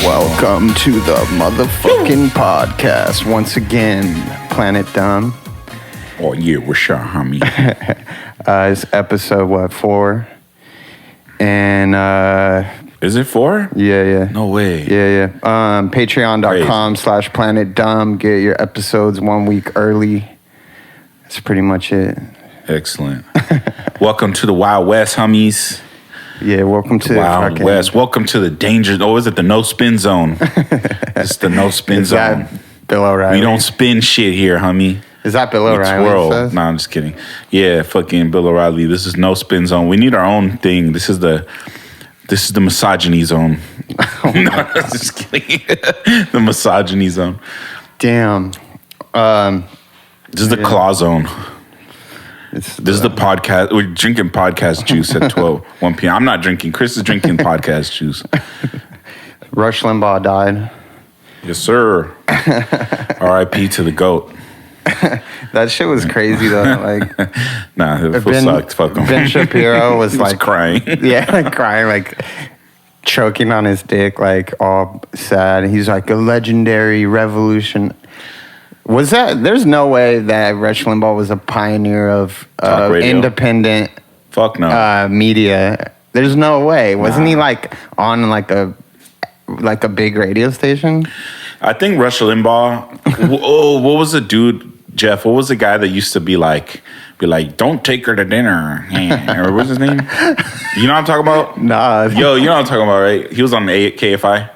Welcome to the motherfucking podcast. Once again, Planet Dumb. Oh, yeah, what's up, homie? It's episode, 4? And, Is it 4? yeah. No way. Yeah. Patreon.com/Planet Dumb. Get your episodes 1 week early. That's pretty much it. Excellent. Welcome to the Wild West, homies. Yeah, welcome to Wild fucking West. Welcome to the danger. Oh, is it the no spin zone? It's the no spin Is zone. that Bill O'Reilly? We don't spin shit here, homie. Is that Bill It's O'Reilly? world. No, I'm just kidding. Yeah, fucking Bill O'Reilly. This is no spin zone. We need our own thing. This is the misogyny zone. No, I'm just kidding. The misogyny zone. Damn. This is the claw zone. This is the podcast. We're drinking podcast juice at 1 p.m. I'm not drinking. Chris is drinking podcast juice. Rush Limbaugh died. Yes, sir. R.I.P. to the GOAT. That shit was crazy though. Like, Nah, it sucked. Fuck him. Ben Shapiro was He was like crying. Yeah, like crying, like choking on his dick, like all sad. He's like a legendary revolution. Was that? There's no way that Rush Limbaugh was a pioneer of Talk radio. independent Fuck no. media. There's no way. Wasn't he like on like a big radio station? I think Rush Limbaugh. What was the dude, Jeff? What was the guy that used to be like, don't take her to dinner? Or what's his name? You know what I'm talking about? Nah. Yo, you know what I'm talking about, right? He was on KFI.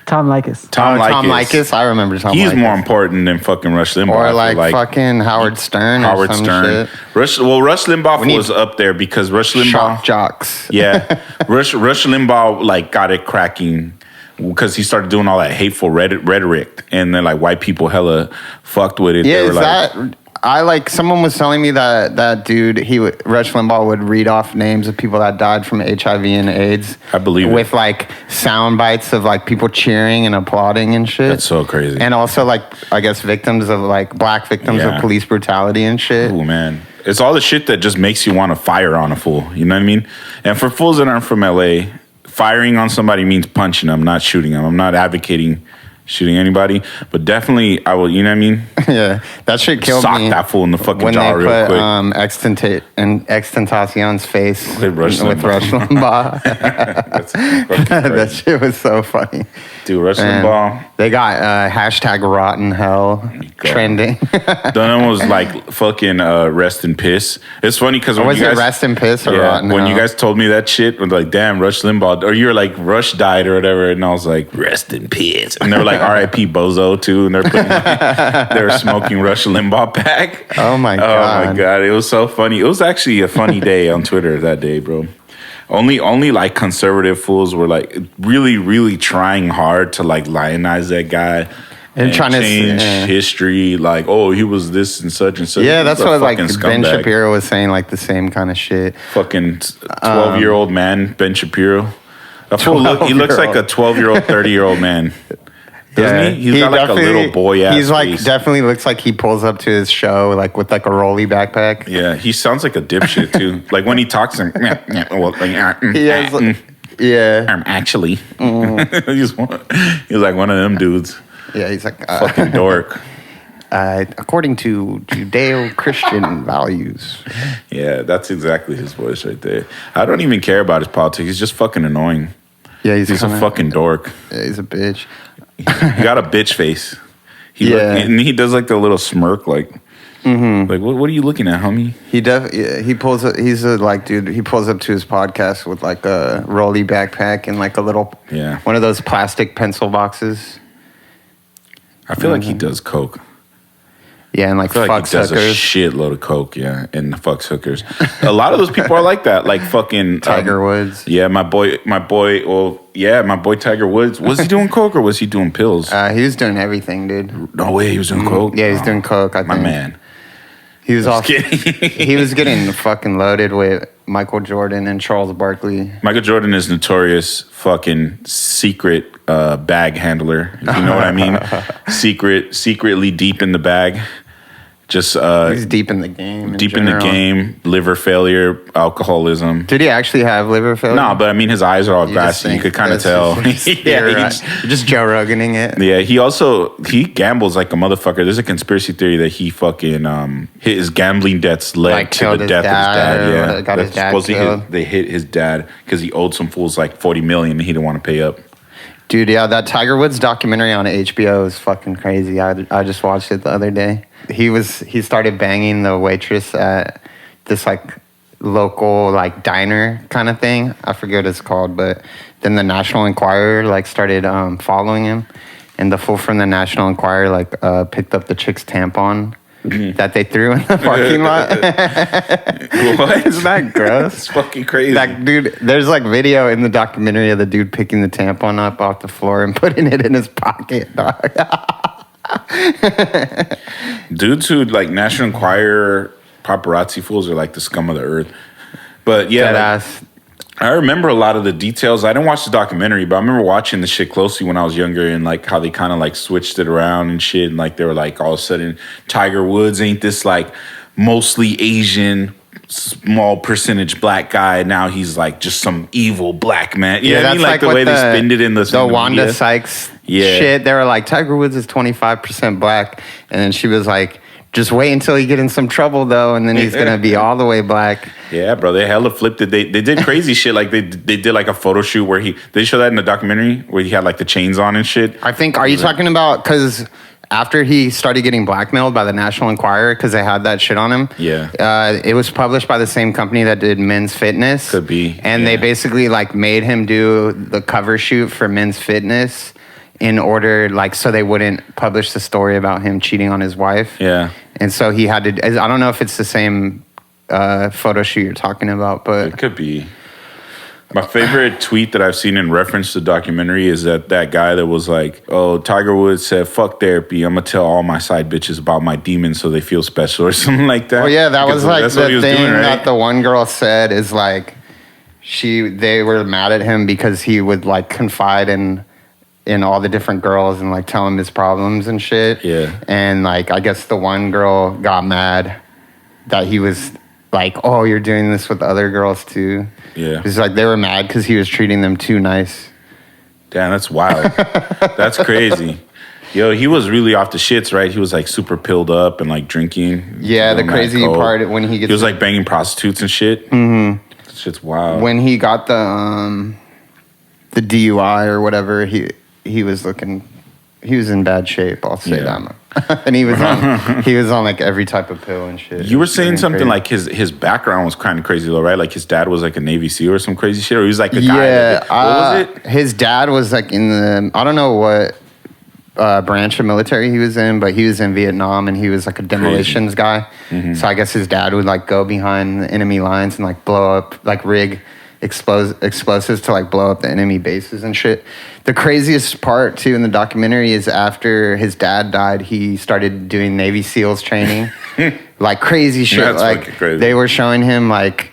Tom Likas. Tom Likas. I remember Tom Likas. He's more important than fucking Rush Limbaugh. Or like fucking Howard Stern. Howard or some Stern. Shit. Rush Limbaugh was up there because Rush Limbaugh. Shock jocks. Yeah, Rush Limbaugh like got it cracking because he started doing all that hateful rhetoric, and then like white people hella fucked with it. Yeah, they were is like, that? I like someone was telling me that dude Rush Limbaugh would read off names of people that died from HIV and AIDS. I believe it. With like sound bites of like people cheering and applauding and shit. That's so crazy. And also like I guess victims of like black victims of police brutality and shit. Oh man, it's all the shit that just makes you want to fire on a fool. You know what I mean? And for fools that aren't from LA, firing on somebody means punching them, not shooting them. I'm not advocating shooting anybody, but definitely I will. You know what I mean? Yeah, that shit killed Sock me. that fool in the fucking when jaw they real put quick. Extentacion's face With Rush Limbaugh. That's fucking crazy. That shit was so funny. Dude, Rush Man, Limbaugh. They got hashtag rotten hell trending. Then was like fucking rest in piss. It's funny because when Was you guys it rest in piss or yeah, rotten when hell? you guys told me that shit, was like, damn, Rush Limbaugh, or you were like, Rush died or whatever, and I was like, rest in piss, and they were like, R.I.P. Bozo too, and they're putting they were smoking Rush Limbaugh pack. Oh my god! It was so funny. It was actually a funny day on Twitter that day, bro. Only like conservative fools were like really, really trying hard to like lionize that guy and trying to change history. Like, oh, he was this and such and such. Yeah, that's what like fucking Ben scumbag. Shapiro was saying, like the same kind of shit. Fucking 12-year-old man, Ben Shapiro. That fool he looks like a 12-year-old, 30-year-old man. Doesn't he? He's got like a little boy ass. He's like face. definitely looks like he pulls up to his show like with like a rolly backpack. Yeah, he sounds like a dipshit too. Like when he talks, he has, yeah. Actually, he's like one of them dudes. Yeah, he's like Fucking dork. according to Judeo-Christian values. Yeah, that's exactly his voice right there. I don't even care about his politics. He's just fucking annoying. Yeah, He's a fucking dork. Yeah, he's a bitch. He got a bitch face. Yeah. And he does like the little smirk, like, like what are you looking at, homie? He pulls up. He's a like dude. He pulls up to his podcast with like a rolly backpack and like a little one of those plastic pencil boxes. I feel like he does coke. Yeah, and like I feel like fucks he does hookers. a shitload of coke, yeah, and fucks hookers. A lot of those people are like that, like fucking Tiger Woods. Yeah, my boy. Well, yeah, my boy Tiger Woods. Was he doing coke or was he doing pills? He was doing everything, dude. No way, he was doing coke. Yeah, he's doing coke. I think. My man. He was off. kidding. He was getting fucking loaded with Michael Jordan and Charles Barkley. Michael Jordan is notorious fucking secret bag handler. If you know what I mean. Secretly deep in the bag. Just He's deep in the game. deep in the game, liver failure, alcoholism. Did he actually have liver failure? No, but I mean, his eyes are all You just glassy. You think could kind of that's tell. just- Yeah, you're he's- just Joe Roganing it. yeah. He gambles like a motherfucker. There's a conspiracy theory that he fucking his gambling debts led Like to killed the his death of his dad dad. or Yeah, got his dad supposedly killed. they hit his dad because he owed some fools like $40 million and he didn't want to pay up. Dude, yeah, that Tiger Woods documentary on HBO is fucking crazy. I just watched it the other day. He started banging the waitress at this like local like diner kind of thing. I forget what it's called, but then the National Enquirer like started following him, and the fool from the National Enquirer like picked up the chick's tampon that they threw in the parking lot. What? Isn't that gross? It's fucking crazy. Like, dude, there's like video in the documentary of the dude picking the tampon up off the floor and putting it in his pocket, dog. Dudes who like National Enquirer paparazzi fools are like the scum of the earth. But yeah, Dead like, ass. I remember a lot of the details. I didn't watch the documentary, but I remember watching the shit closely when I was younger and like how they kind of like switched it around and shit. And like they were like all of a sudden Tiger Woods ain't this like mostly Asian, small percentage black guy. Now he's like just some evil black man. You know what I mean? Like the what way they spinned it in the Wanda media. Sykes Yeah. shit. They were like, Tiger Woods is 25% black. And then she was like, just wait until you get in some trouble though, and then he's gonna be all the way black. Yeah, bro, they hella flipped it. They did crazy shit. Like they did like a photo shoot where they show that in the documentary where he had like the chains on and shit. I think, are you talking about, because after he started getting blackmailed by the National Enquirer because they had that shit on him, it was published by the same company that did Men's Fitness. Could be, And they yeah. basically like made him do the cover shoot for Men's Fitness in order, like, so they wouldn't publish the story about him cheating on his wife. Yeah. And so he had to, I don't know if it's the same photo shoot you're talking about, but It could be. My favorite tweet that I've seen in reference to the documentary is that guy that was like, "Oh, Tiger Woods said, fuck therapy. I'm gonna tell all my side bitches about my demons so they feel special," or something like that. oh yeah, that Because was like that's what he the was thing doing, right? that the one girl said is like, they were mad at him because he would like confide in all the different girls and like tell him his problems and shit. Yeah. And like, I guess the one girl got mad that he was like, oh, you're doing this with other girls too. Yeah. It's like they were mad because he was treating them too nice. Damn, that's wild. That's crazy. Yo, he was really off the shits, right? He was like super pilled up and like drinking. Yeah, the Mad crazy coke. part when he gets He was like banging prostitutes and shit. Mm-hmm. That shit's wild. when he got the DUI or whatever, he was in bad shape. I'll say Yeah. that. And he was on like every type of pill and shit. You were It was saying getting something crazy. like his background was kind of crazy though, right? Like his dad was like a Navy SEAL or some crazy shit, or he was like a guy. Yeah, What was it? His dad was like in the, I don't know what branch of military he was in, but he was in Vietnam and he was like a demolitions guy. Mm-hmm. So I guess his dad would like go behind the enemy lines and like blow up, like rig explosives to like blow up the enemy bases and shit. The craziest part too in the documentary is after his dad died, he started doing Navy SEALs training, like crazy shit. That's like fucking crazy. they were showing him like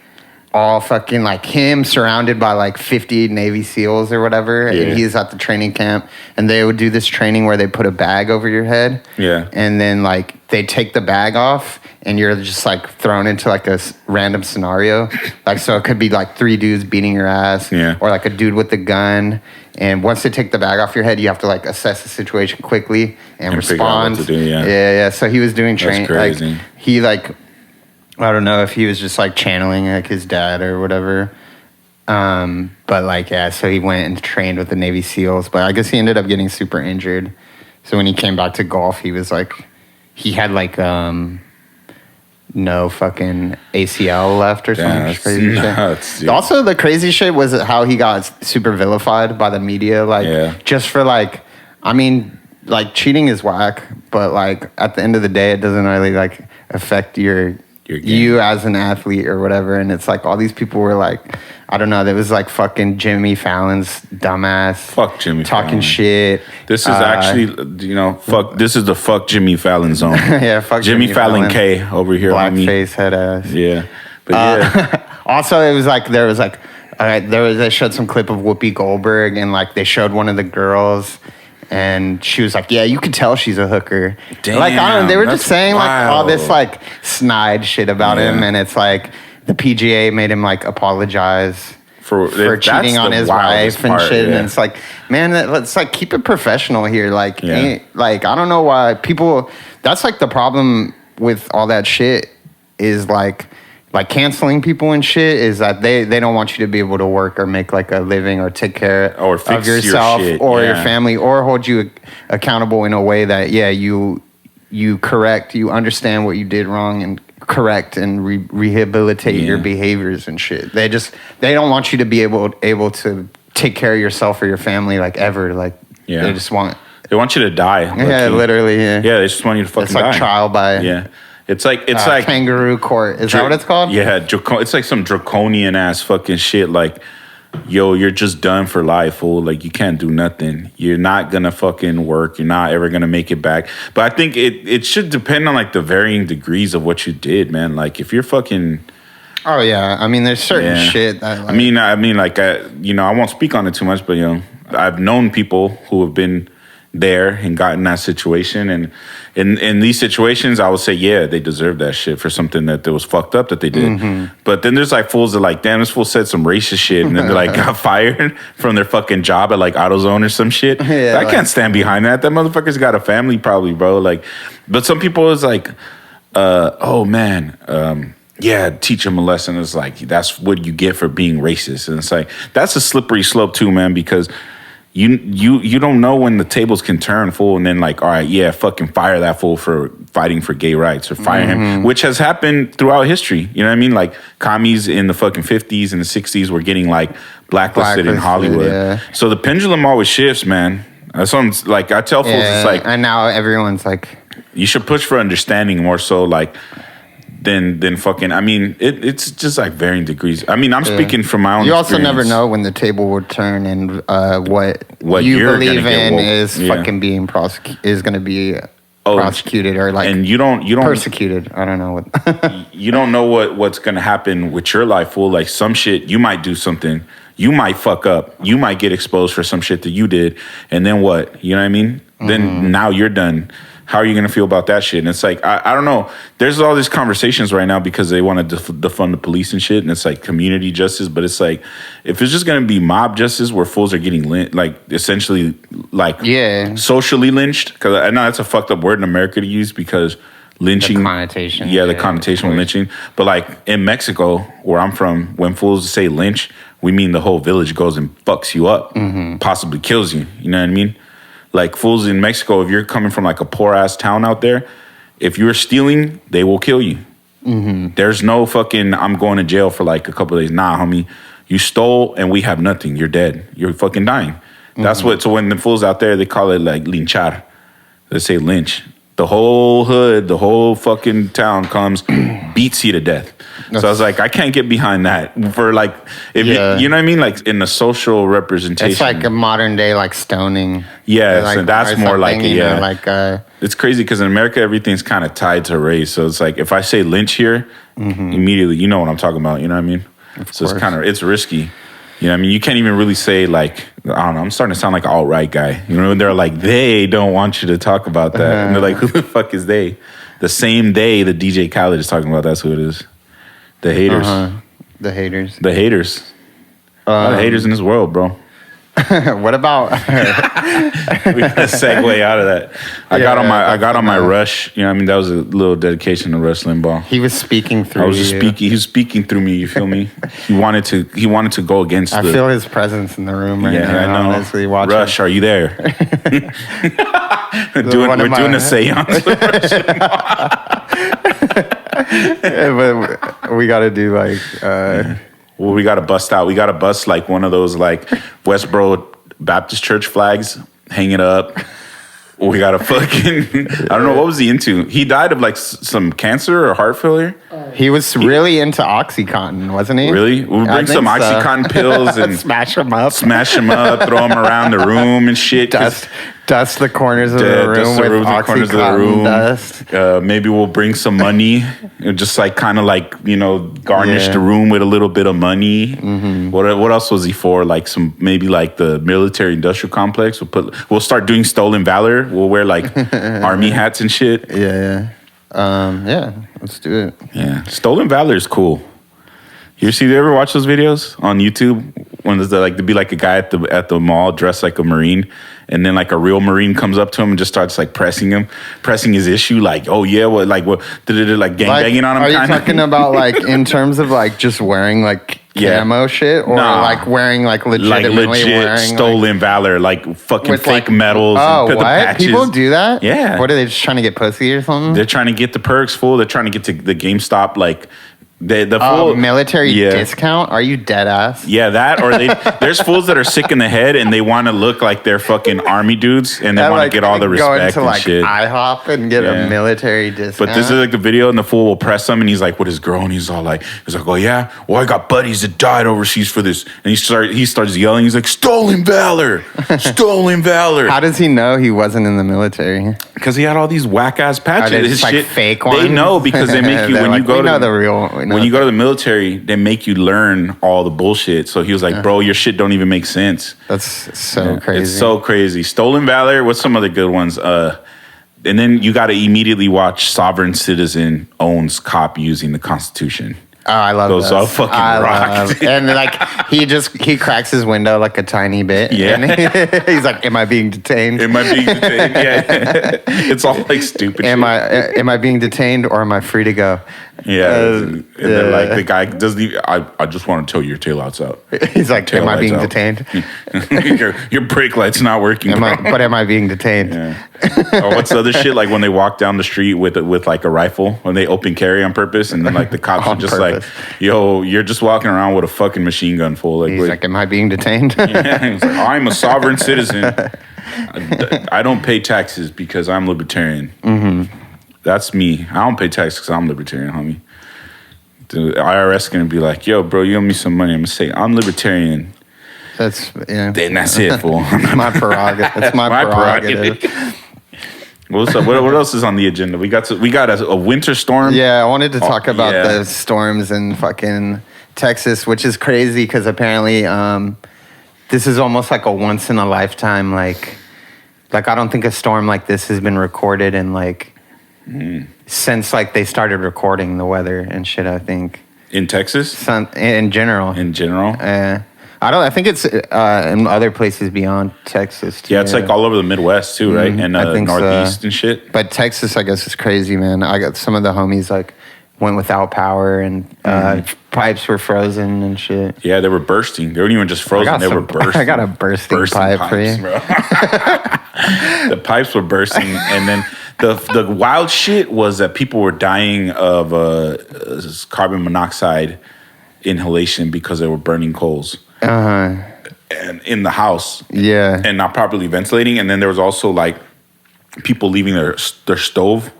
all fucking like him surrounded by like 50 Navy SEAls or whatever, Yeah. and he's at the training camp, and they would do this training where they put a bag over your head, Yeah. and then like they take the bag off, and you're just like thrown into like a random scenario, like so it could be like 3 dudes beating your ass, Yeah. or like a dude with a gun, and once they take the bag off your head, you have to like assess the situation quickly and figure out respond. what to do, yeah. yeah. So he was doing That's training, crazy. like he like. I don't know if he was just like channeling like his dad or whatever. But like, yeah, so he went and trained with the Navy SEALs, but I guess he ended up getting super injured. So when he came back to golf, he was like, he had like, no fucking ACL left or Yeah, something that's crazy nuts, shit. dude. Also, the crazy shit was how he got super vilified by the media, like Yeah. just for like, I mean, like cheating is whack, but like at the end of the day, it doesn't really like affect Your game. you as an athlete or whatever. And it's like all these people were like, I don't know, there was like fucking Jimmy Fallon's dumbass Fuck Jimmy talking Fallon. shit. This is actually, fuck. This is the fuck Jimmy Fallon zone. yeah, fuck Jimmy Fallon K over here on me. blackface head ass. Yeah, but yeah, Also, it was like they showed some clip of Whoopi Goldberg, and like they showed one of the girls, And she was like, yeah, you could tell she's a hooker. Damn, like, I don't know, they were just saying like all wild. this like snide shit about him. And it's like the PGA made him like apologize for that's cheating on the his wildest wife and part, shit. yeah. And it's like, man, let's like keep it professional here. Like, Yeah. like, I don't know why people, that's like the problem with all that shit is like canceling people and shit is that they don't want you to be able to work or make like a living or take care Or fix of yourself your shit, or your yeah. family or hold you accountable in a way that you correct, you understand what you did wrong and correct and rehabilitate your behaviors and shit. They don't want you to be able to take care of yourself or your family like ever. Like they just want They want you to die. yeah, literally. Yeah, Yeah, they just want you to fucking it's like die. trial by It's like kangaroo court. Is that what it's called? Yeah, it's like some draconian ass fucking shit. Like, yo, you're just done for life, fool. Like, you can't do nothing. You're not gonna fucking work. You're not ever gonna make it back. But I think it should depend on like the varying degrees of what you did, man. Like, if you're fucking. Oh yeah, I mean, there's certain shit that. Like, I mean, like, I won't speak on it too much, but I've known people who have been there and gotten that situation, and in these situations I would say they deserve that shit for something that was fucked up that they did. But then there's like fools that like, damn, this fool said some racist shit and then they like got fired from their fucking job at like AutoZone or some shit. I can't stand behind that motherfucker's got a family probably, bro. Like, but some people is like oh man, teach them a lesson. It's like, that's what you get for being racist. And it's like, that's a slippery slope too, man, because you don't know when the tables can turn, fool, and then like, all right, fucking fire that fool for fighting for gay rights or fire him, which has happened throughout history. You know what I mean? Like, commies in the fucking 50s and the 60s were getting like blacklisted in Hollywood. Yeah. So the pendulum always shifts, man. That's what I'm like. I tell fools, it's like, and now everyone's like, you should push for understanding more so, like, than fucking. I mean, it's just like varying degrees. I mean, I'm speaking from my own. You also never experience. know when the table will turn and what you you're believe gonna get in woke. is fucking being is going to be prosecuted or like, and you don't persecuted. I don't know what. you don't know what's gonna happen with your life, fool. Like, some shit, you might do something, you might fuck up, you might get exposed for some shit that you did, and then what? You know what I mean? Then now you're done. How are you gonna feel about that shit? And it's like, I don't know. There's all these conversations right now because they want to defund the police and shit, and it's like community justice. But it's like, if it's just gonna be mob justice where fools are getting essentially like socially lynched, because I know that's a fucked up word in America to use because lynching, the connotation. the connotation with lynching. But like in Mexico, where I'm from, when fools say lynch, we mean the whole village goes and fucks you up, possibly kills you. You know what I mean? Like, fools in Mexico, if you're coming from like a poor ass town out there, if you're stealing, they will kill you. There's no fucking, I'm going to jail for like a couple of days. Nah, homie, you stole and we have nothing. You're dead. You're fucking dying. That's what. So when the fools out there, they call it like linchar. They say lynch. The whole hood, the whole fucking town comes, beats you to death. So I was like, I can't get behind that for like, if you know what I mean? Like, in the social representation. It's like a modern day like stoning. Yeah, like, so that's more like it, like it's crazy because in America, everything's kind of tied to race. So it's like, if I say lynch here, immediately, you know what I'm talking about. You know what I mean? So it's kind of, it's risky. You know what I mean? You can't even really say like, I don't know, I'm starting to sound like an alt-right guy. You know, they're like, they don't want you to talk about that. And they're like, who the fuck is they? The same day the DJ Khaled is talking about, that's who it is. The haters. The haters. The haters. A lot of haters in this world, bro. What about? We gotta segue out of that. I got on my Rush. You know what I mean? That was a little dedication to Rush Limbaugh. He was speaking through. I was just speaking. He was speaking through me. You feel me? He wanted to go against. I feel his presence in the room right now. I know. Honestly, watching. Rush, are you there? We're doing a seance. But we got to do like. Well, we got to bust out. We got to bust like one of those like Westboro Baptist Church flags, hang it up. We got to fucking, I don't know, what was he into? He died of like some cancer or heart failure. He was really into OxyContin, wasn't he? Really? We'll bring some OxyContin pills and smash him up, throw them around the room and shit. Dust. Dust the corners of the Dust room the with rooms and corners of the room. dust. Maybe we'll bring some money, and just like kind of like garnish the room with a little bit of money. Mm-hmm. What else was he for? Like maybe like the military industrial complex. We'll start doing stolen valor. We'll wear like army hats and shit. Yeah. Let's do it. Yeah, stolen valor is cool. You ever watch those videos on YouTube when there's to be like a guy at the mall dressed like a Marine, and then like a real Marine comes up to him and just starts like pressing his issue, like, oh yeah, like gangbanging on him. Are you talking about like in terms of like just wearing like camo shit, or like wearing like legit stolen valor, like fucking with, fake like, medals? Oh, and what? patches. People do that? Yeah. What are they just trying to get pussy or something? They're trying to get the perks full. They're trying to get to the GameStop like. The full military discount? Are you dead ass? Yeah, that or there's fools that are sick in the head and they want to look like they're fucking army dudes and they want to get all the respect go into, and shit. IHOP and get a military discount. But this is like the video and the fool will press him and he's like with his girl and he's like, oh yeah, well I got buddies that died overseas for this, and he starts yelling. He's like, stolen valor, stolen valor. How does he know he wasn't in the military? Because he had all these whack ass patches. Are they just like fake ones? They know because they make you when you go to the real. When you go to the military, they make you learn all the bullshit. So he was like, bro, your shit don't even make sense. That's so crazy. It's so crazy. Stolen valor. What's some other good ones? And then you got to immediately watch Sovereign Citizen owns cop using the Constitution. Oh, I love those. All fucking rock. And like he cracks his window like a tiny bit. Yeah. And he's like, "Am I being detained? Am I being detained? Yeah. It's all like stupid. Am I being detained or am I free to go? Yeah. And then like the guy doesn't. I just want to tow your taillights out. He's like, "Am I being detained? your brake light's not working. Am I being detained?" Yeah. Or what's the other shit? Like when they walk down the street with like a rifle, when they open carry on purpose, and then like the cops are just like, "Yo, you're just walking around with a fucking machine gun full." Like, he's like, "Am I being detained?" Yeah, he's like, I'm a sovereign citizen. I don't pay taxes because I'm libertarian. Mm-hmm. That's me. I don't pay taxes because I'm libertarian, homie. The IRS gonna be like, "Yo, bro, you owe me some money." I'm gonna say, "I'm libertarian." Then that's it, fool. My prerogative. It's my prerogative. What's up? What else is on the agenda? We got a winter storm. Yeah, I wanted to talk about the storms in fucking Texas, which is crazy because apparently this is almost like a once in a lifetime. Like I don't think a storm like this has been recorded in since like they started recording the weather and shit. I think in Texas, in general. I think it's in other places beyond Texas too. Yeah, it's like all over the Midwest too, right? And I think Northeast and shit. But Texas, I guess, is crazy, man. I got some of the homies like went without power and pipes were frozen and shit. Yeah, they were bursting. They weren't even just frozen; they were bursting. I got a bursting pipe pipes, for you. Bro. The pipes were bursting, and then the wild shit was that people were dying of carbon monoxide inhalation because they were burning coals. And in the house, and not properly ventilating, and then there was also like people leaving their stove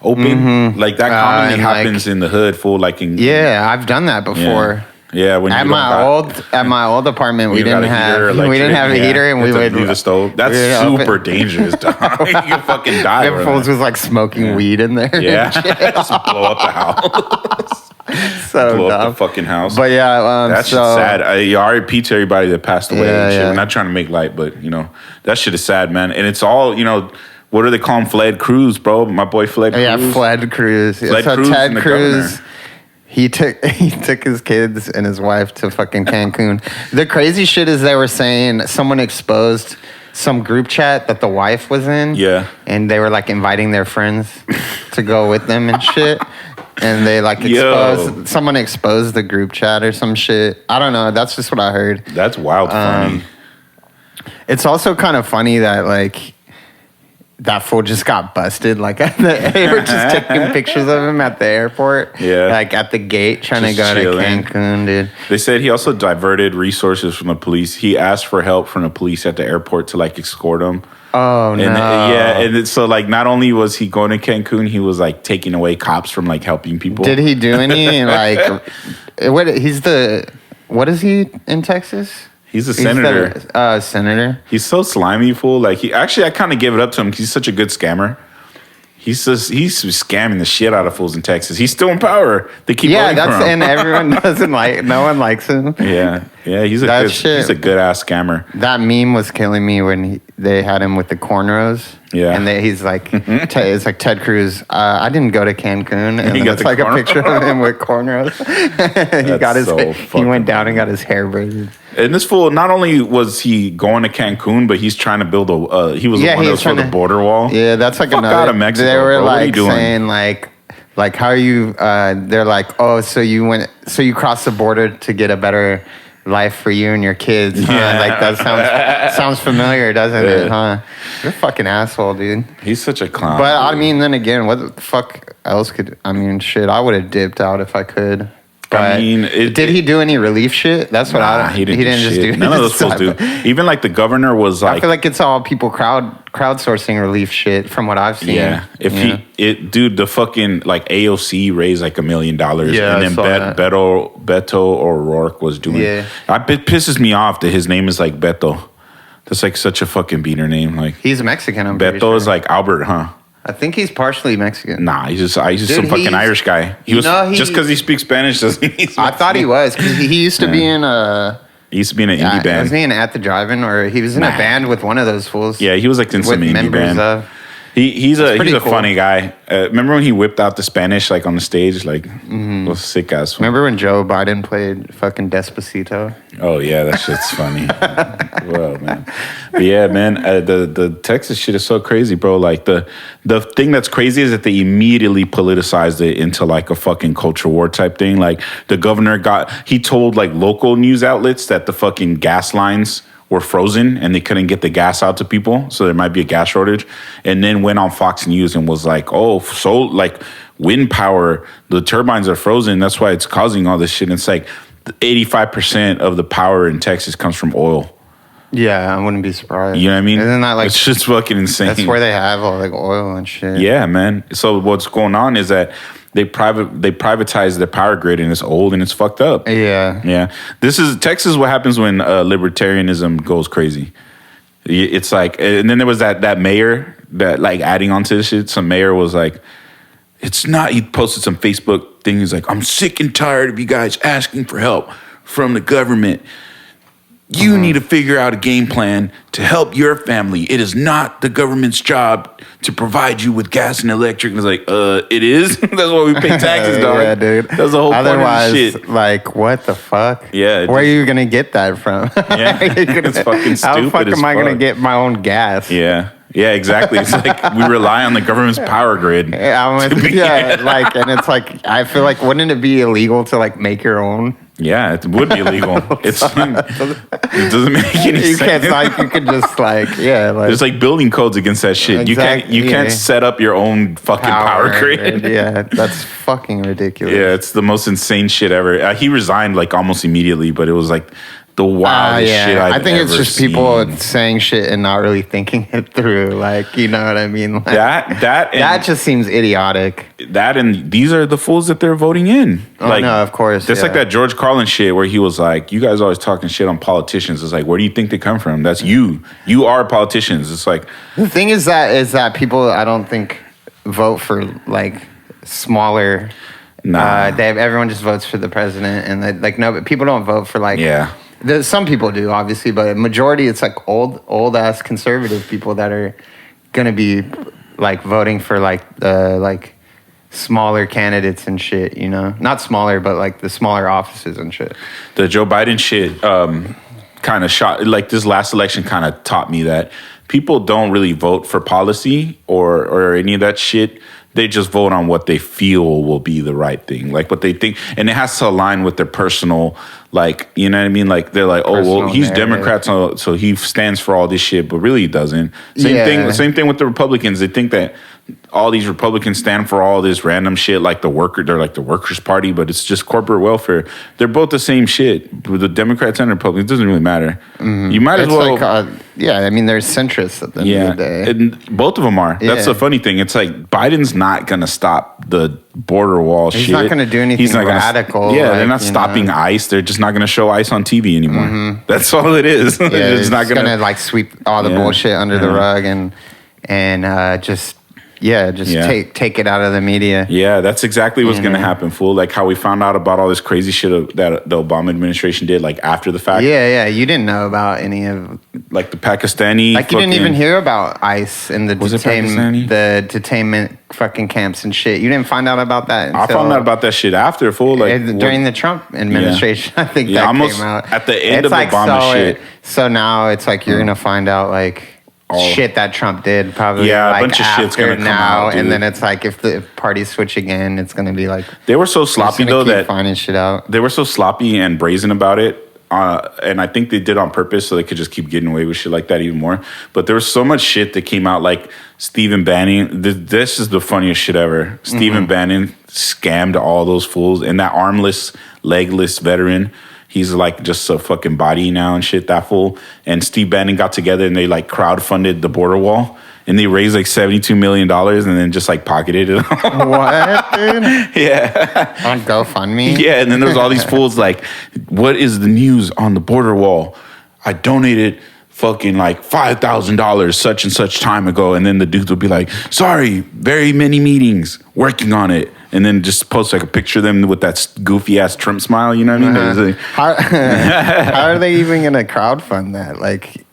open, like that commonly happens in the hood. I've done that before. Yeah, when at my old apartment, we didn't have a heater, and we would leave the stove. That's super dangerous. You can fucking die. The fools was like smoking weed in there. Yeah, just blow up the house. Blow up the fucking house. But that's sad. RIP to everybody that passed away. Yeah, and shit. yeah. We're not trying to make light, but that shit is sad, man. And it's all what do they call him? Fled Cruz, bro. My boy Fled Cruz. Yeah, Fled Cruz. Fled so Cruz Ted Cruz. Governor. He took his kids and his wife to fucking Cancun. The crazy shit is they were saying someone exposed some group chat that the wife was in. Yeah. And they were like inviting their friends to go with them and shit. And they like someone exposed the group chat or some shit. I don't know. That's just what I heard. That's wild funny. It's also kind of funny that like that fool just got busted. Like they were just taking pictures of him at the airport. Yeah. Like at the gate trying to go to Cancun, dude. They said he also diverted resources from the police. He asked for help from the police at the airport to like escort him. Oh, no. And so like not only was he going to Cancun, he was like taking away cops from like helping people. Did he do any like what is he in Texas? He's a senator. Senator. He's so slimy, fool. Like I kind of give it up to him because he's such a good scammer. He's scamming the shit out of fools in Texas. He's still in power. They keep voting for him. And everyone doesn't like. No one likes him. Yeah. He's a good ass scammer. That meme was killing me when they had him with the cornrows. Yeah, and he's like, it's like Ted Cruz. I didn't go to Cancun, and it's like a picture of him with cornrows. He went down and got his hair braided. And this fool, not only was he going to Cancun, but he's trying to build he was the one that was for the border wall. Yeah, that's like another. Out of Mexico, they were bro. like saying like how are you? They're like, oh, so you crossed the border to get a better life for you and your kids, huh? Yeah. Like that sounds familiar, doesn't it, huh? You're a fucking asshole, dude. He's such a clown. But I mean, then again, what the fuck else shit, I would have dipped out if I could. But did he do any relief shit? That's what he didn't just do. None of those fools do. Even like the governor was like, I feel like it's all people crowdsourcing relief shit from what I've seen. Yeah, dude, the fucking like AOC raised like $1 million, yeah, and then Beto O'Rourke was doing. Yeah, it pisses me off that his name is like Beto. That's like such a fucking beaner name. Like he's Mexican. I'm Beto is like Albert, huh? I think he's partially Mexican. Nah, he's just some fucking Irish guy. Just because he speaks Spanish doesn't mean he's I thought he was because he used to be in He used to be in an indie band. Was he in At the Drive-In, or he was in a band with one of those fools? Yeah, he was like in some indie band. He's a cool. Funny guy. Remember when he whipped out the Spanish like on the stage, like was sick ass. Remember when Joe Biden played fucking Despacito? Oh yeah, that shit's funny. Whoa, man. But yeah, man, the Texas shit is so crazy, bro. Like the thing that's crazy is that they immediately politicized it into like a fucking culture war type thing. Like the governor he told like local news outlets that the fucking gas lines were frozen and they couldn't get the gas out to people, so there might be a gas shortage. And then went on Fox News and was like, oh, so like wind power, the turbines are frozen, that's why it's causing all this shit. And it's like 85% of the power in Texas comes from oil. Yeah, I wouldn't be surprised. You know what I mean? Isn't that like, it's just fucking insane. That's where they have all like oil and shit. Yeah, man. So what's going on is that they privatize the power grid, and it's old and it's fucked up. Yeah. This is Texas. What happens when libertarianism goes crazy? It's like, and then there was that mayor that like adding on to this shit. Some mayor was like, it's not. He posted some Facebook thing. He's like, I'm sick and tired of you guys asking for help from the government. You need to figure out a game plan to help your family. It is not the government's job to provide you with gas and electric. And it's like, it is? That's why we pay taxes, dog. Yeah, dude. That's the whole point of the shit. Like, what the fuck? Yeah. Where are you going to get that from? Yeah, it's fucking stupid. How the fuck am I going to get my own gas? Yeah. Yeah, exactly. It's like we rely on the government's power grid. And it's like, I feel like, wouldn't it be illegal to like make your own? Yeah, it would be illegal. It doesn't make any sense. You can't you could just like there's like building codes against that shit. Exactly, you can't set up your own fucking power grid. Yeah, that's fucking ridiculous. Yeah, it's the most insane shit ever. He resigned like almost immediately, but it was like the wildest shit I think it's just seen. People saying shit and not really thinking it through. Like, you know what I mean? Like, that just seems idiotic. That and these are the fools that they're voting in. Oh, like, no, of course. Just like that George Carlin shit where he was like, you guys always talking shit on politicians. It's like, where do you think they come from? That's you. You are politicians. It's like the thing is that people I don't think vote for like smaller. Nah. Everyone just votes for the president, and like no, but people don't vote for like some people do, obviously, but majority it's like old ass conservative people that are gonna be like voting for like smaller candidates and shit, you know, not smaller, but like the smaller offices and shit. The Joe Biden shit kind of shot like this last election kind of taught me that people don't really vote for policy or any of that shit. They just vote on what they feel will be the right thing, like what they think, and it has to align with their personal, like, you know what I mean? Like they're like, oh well, he's Democrat, so he stands for all this shit, but really he doesn't. Same thing with the Republicans. They think that all these Republicans stand for all this random shit like they're like the Workers' Party, but it's just corporate welfare. They're both the same shit. With the Democrats and Republicans, it doesn't really matter. You might as It's well. like, yeah, I mean, they're centrists at the end of the day. and both of them are. That's the funny thing. It's like Biden's not gonna stop the border wall shit. He's not gonna do anything radical. Yeah, like, they're not stopping ICE. They're just not gonna show ICE on TV anymore. That's all it is. Yeah, they're it's just not gonna like sweep all the bullshit under the rug and just take it out of the media. Yeah, that's exactly what's going to happen, fool. Like how we found out about all this crazy shit that the Obama administration did, like after the fact. Yeah, you didn't know about any of like the Pakistani. Like you didn't even hear about ICE and the Pakistani? detainment fucking camps and shit. You didn't find out about that until I found out about that shit after, fool. Like during the Trump administration, I think that almost came out at the end of Obama shit. So now it's like you're gonna find out like shit that Trump did probably. Yeah, like a bunch of shit's gonna come out, dude. and then it's like if the parties switch again, it's gonna be like they were so sloppy though that finding shit out. They were so sloppy and brazen about it. And I think they did on purpose so they could just keep getting away with shit like that even more. But there was so much shit that came out, like Stephen Bannon. This is the funniest shit ever. Stephen Bannon scammed all those fools, and that armless, legless veteran, he's like just a fucking body now and shit, that fool. And Steve Bannon got together and they like crowdfunded the border wall. And they raised like $72 million and then just like pocketed it. What, dude? Yeah. On GoFundMe? Yeah, and then there's all these fools like, what is the news on the border wall? I donated fucking like $5,000 such and such time ago. And then the dudes will be like, sorry, very many meetings, working on it. And then just post like a picture of them with that goofy ass Trump smile, you know what I mean? Like, how are they even going to crowdfund that? Like,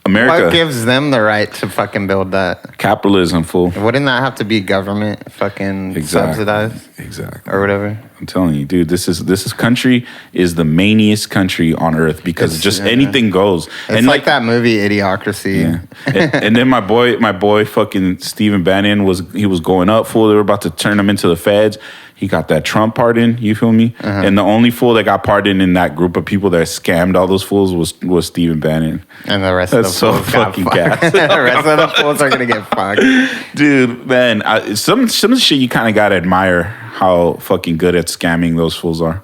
America. What gives them the right to fucking build that? Capitalism, fool. Wouldn't that have to be government fucking subsidized? Exactly. Or whatever? I'm telling you, dude, this country is the maniest country on earth because just anything goes. It's and like that movie Idiocracy. Yeah. and then my boy fucking Stephen Bannon was going up, fool. They were about to turn him into the feds. He got that Trump pardon, you feel me? And the only fool that got pardoned in that group of people that scammed all those fools was Stephen Bannon. And the rest of the fools fucking gas. The rest of the fools are gonna get fucked. Dude, man, some shit you kind of gotta admire how fucking good at scamming those fools are.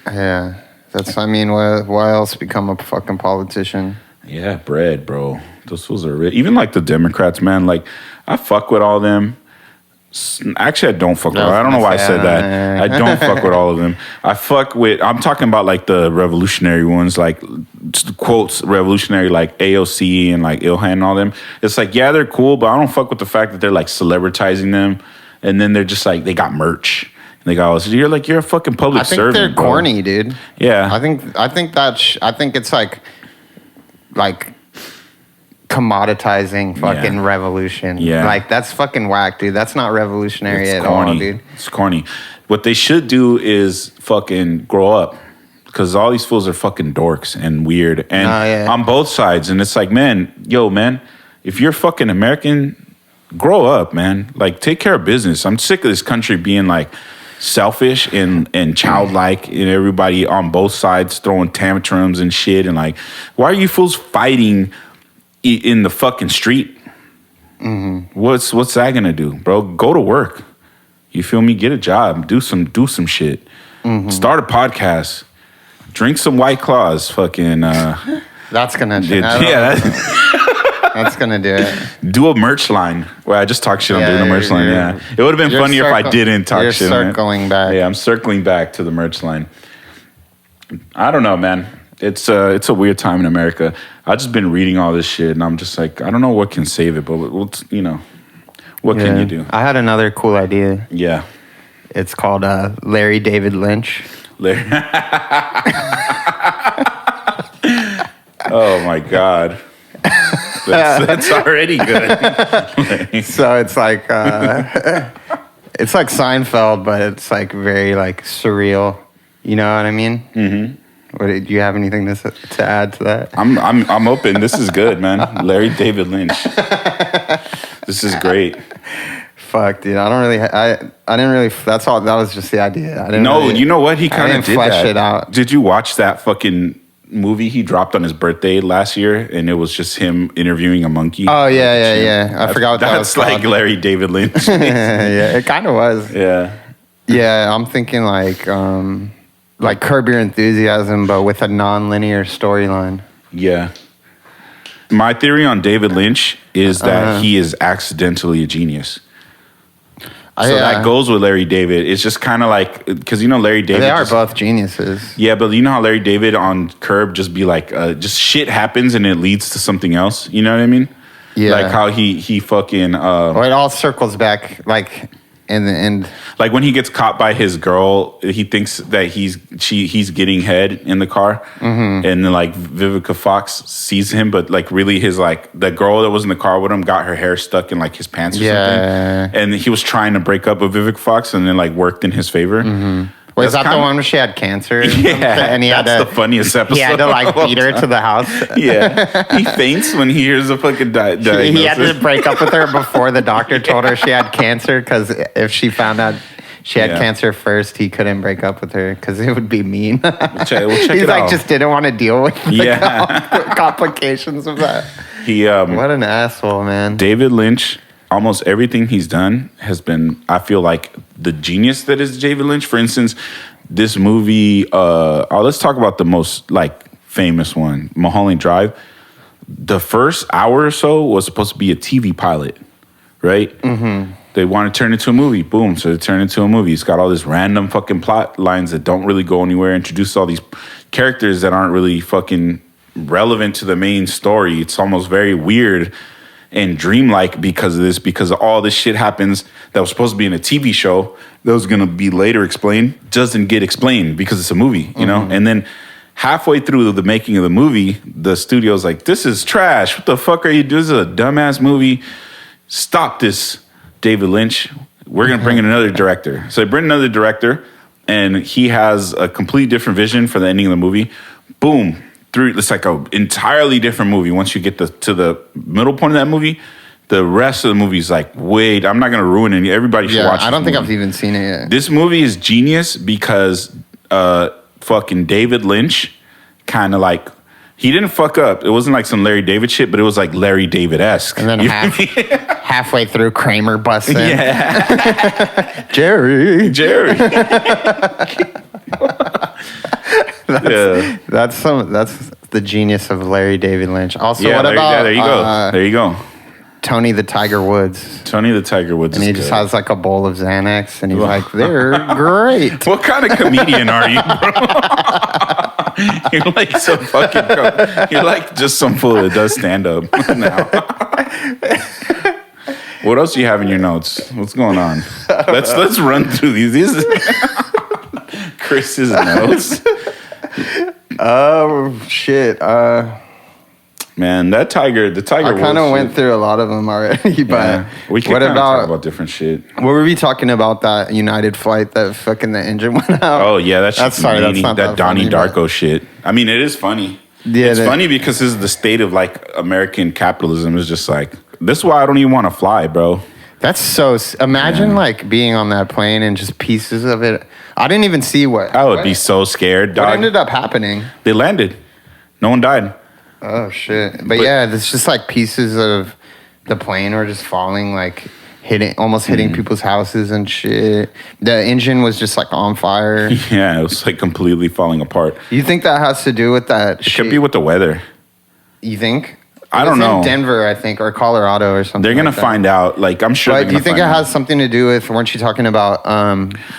Yeah, why else become a fucking politician? Yeah, bread, bro. Those fools are rich. Even like the Democrats, man. Like I fuck with all of them. Actually, I don't fuck with. I don't know why I said that. I don't fuck with all of them. I'm talking about like the revolutionary ones, like quotes revolutionary, like AOC and like Ilhan and all them. It's like they're cool, but I don't fuck with the fact that they're like celebritizing them, and then they're just like they got merch. And they go, you're a fucking public servant. I think they're corny, dude. Yeah, I think it's like commoditizing fucking revolution. Yeah. Like that's fucking whack, dude. That's not revolutionary at corny. all, dude. It's corny. What they should do is fucking grow up. Because all these fools are fucking dorks and weird. And on both sides. And it's like, man, if you're fucking American, grow up, man. Like, take care of business. I'm sick of this country being like selfish and childlike and everybody on both sides throwing tantrums and shit. And like, why are you fools fighting in the fucking street? What's that gonna do, bro? Go to work. You feel me? Get a job. Do some shit. Start a podcast. Drink some White Claws. Fucking. That's gonna. That's gonna do it. Do a merch line. Well, I just talked shit on doing a merch line. Yeah, it would have been funnier if I didn't talk shit. You're circling back. Yeah, I'm circling back to the merch line. I don't know, man. It's a weird time in America. I've just been reading all this shit, and I'm just like, I don't know what can save it, but what can you do? I had another cool idea. Yeah. It's called Larry David Lynch. Oh my God. That's already good. So it's like it's like Seinfeld, but it's like very like surreal. You know what I mean? Mm-hmm. Do you have anything to add to that? I'm open. This is good, man. Larry David Lynch. This is great. Fuck, dude. I didn't really. That's all. That was just the idea. You know what? He kind of did flesh that. it out. Did you watch that fucking movie he dropped on his birthday last year, and it was just him interviewing a monkey. Oh yeah. I forgot what that was That's like called. Larry David Lynch. Yeah, it kind of was. Yeah. Yeah, I'm thinking like Curb Your Enthusiasm, but with a non-linear storyline. Yeah. My theory on David Lynch is that he is accidentally a genius. So that goes with Larry David. It's just kind of like, because Larry David. They are both geniuses. Yeah, but you know how Larry David on Curb just be like, just shit happens and it leads to something else. You know what I mean? Yeah. Like how he fucking. Well, it all circles back, like in the end. Like when he gets caught by his girl, he thinks that he's getting head in the car, and then like Vivica Fox sees him, but like really his like the girl that was in the car with him got her hair stuck in like his pants or something, and he was trying to break up with Vivica Fox, and then like worked in his favor. Was that the one where she had cancer? Yeah, and that's the funniest episode. He had to like beat her to the house. Yeah, he faints when he hears a fucking diagnosis. He had to break up with her before the doctor told her she had cancer, because if she found out she had cancer first, he couldn't break up with her because it would be mean. We'll check He's it like out. just didn't want to deal with the complications of that. He What an asshole, man. David Lynch, almost everything he's done has been, I feel like, the genius that is David Lynch. For instance, this movie, let's talk about the most like famous one, Mulholland Drive. The first hour or so was supposed to be a TV pilot, right? Mm-hmm. They want to turn it into a movie. Boom. So they turn it into a movie. It's got all this random fucking plot lines that don't really go anywhere. Introduce all these characters that aren't really fucking relevant to the main story. It's almost very weird and dreamlike because of this, because all this shit happens that was supposed to be in a TV show that was going to be later explained, doesn't get explained because it's a movie, you know? And then halfway through the making of the movie, the studio's like, this is trash. What the fuck are you doing? This is a dumbass movie. Stop this, David Lynch. We're going to bring in another director. So they bring another director, and he has a completely different vision for the ending of the movie. Boom. It's like an entirely different movie. Once you get to the middle point of that movie, the rest of the movie is like, wait, I'm not going to ruin it. Everybody should watch it. I don't think I've even seen it yet. This movie is genius because fucking David Lynch kind of like, he didn't fuck up. It wasn't like some Larry David shit, but it was like Larry David-esque. And then halfway through, Kramer busts in. Yeah. Jerry. That's the genius of Larry David Lynch. Also, what about there you go. There you go. Tony the Tiger Woods? Tony the Tiger Woods. And he just has like a bowl of Xanax, and he's like, "They're great." What kind of comedian are you, bro? You're like some fucking. You're like just some fool that does stand up now. What else do you have in your notes? What's going on? Let's run through these. These Chris's notes. Oh shit! Man, the Tiger. I kind of went through a lot of them already, but we can what talk about different shit. What were we talking about? That United flight that fucking the engine went out. Oh yeah, that's not that Donnie funny, Darko shit. I mean, it is funny. Yeah, it's funny because this is the state of like American capitalism. Is just like, this is why I don't even want to fly, bro. That's so. Imagine like being on that plane and just pieces of it. I didn't even see what. I would be so scared, dog. What ended up happening? They landed. No one died. Oh shit! But yeah, it's just like pieces of the plane were just falling, like almost hitting people's houses and shit. The engine was just like on fire. Yeah, it was like completely falling apart. You think that has to do with that? It could be with the weather. You think? I don't know. In Denver, I think, or Colorado or something. They're gonna find out. Like, I'm sure. But do you think it has something to do with? Weren't you talking about?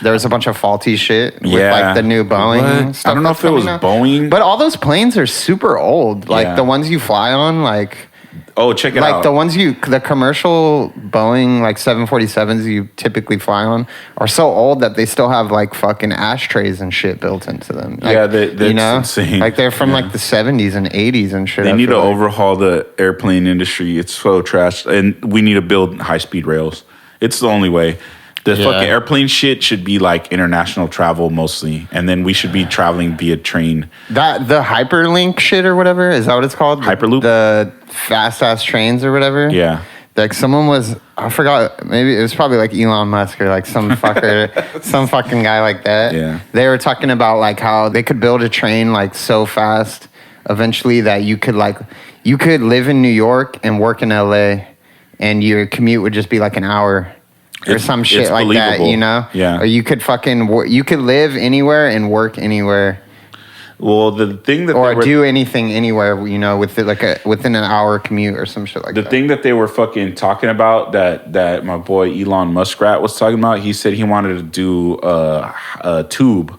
There was a bunch of faulty shit with like the new Boeing stuff. I don't know if it was Boeing, but all those planes are super old. Like the ones you fly on, like. Oh, check it out. Like the ones the commercial Boeing like 747s you typically fly on are so old that they still have like fucking ashtrays and shit built into them. Like, yeah, that's insane. Like they're from like the 70s and 80s and shit. They need to overhaul the airplane industry. It's so trash, and we need to build high-speed rails. It's the only way. The fucking airplane shit should be like international travel mostly, and then we should be traveling via train. That the hyperlink shit or whatever, is that what it's called? Hyperloop? The fast ass trains or whatever. Yeah. Like someone was, I forgot, maybe it was probably like Elon Musk or like some fucker, some fucking guy like that. Yeah. They were talking about like how they could build a train like so fast eventually that you could live in New York and work in LA, and your commute would just be like an hour or some shit like that, believable. you know? Yeah. Or you could you could live anywhere and work anywhere. Well, the thing that Or do anything anywhere, you know, within an hour commute or some shit like that. the thing that they were fucking talking about that my boy Elon Muskrat was talking about, he said he wanted to do a tube,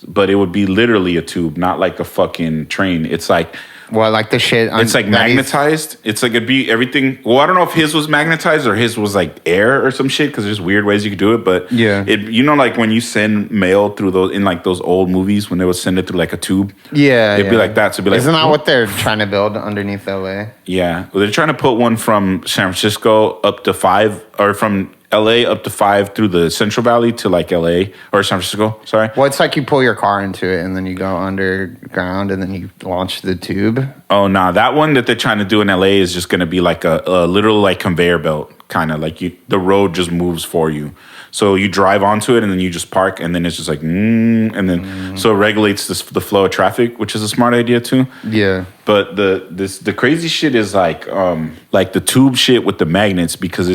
but it would be literally a tube, not like a fucking train. It's like Well, like the shit. it's like magnetized. It's like it'd be everything. Well, I don't know if his was magnetized or his was like air or some shit, because there's weird ways you could do it. But Yeah. you know, like when you send mail through those in like those old movies when they would send it through like a tube. Yeah, It'd be like that. So it'd be like, isn't that what they're trying to build underneath LA? Yeah, well, they're trying to put one from San Francisco up to 5, or from LA up to 5 through the Central Valley to like LA or San Francisco. Sorry. Well, it's like you pull your car into it and then you go underground and then you launch the tube. Oh, nah, that one that they're trying to do in LA is just going to be like a literal like conveyor belt, kind of like the road just moves for you. So you drive onto it and then you just park, and then it's just like, and then so it regulates the flow of traffic, which is a smart idea too. Yeah. But the crazy shit is like the tube shit with the magnets, because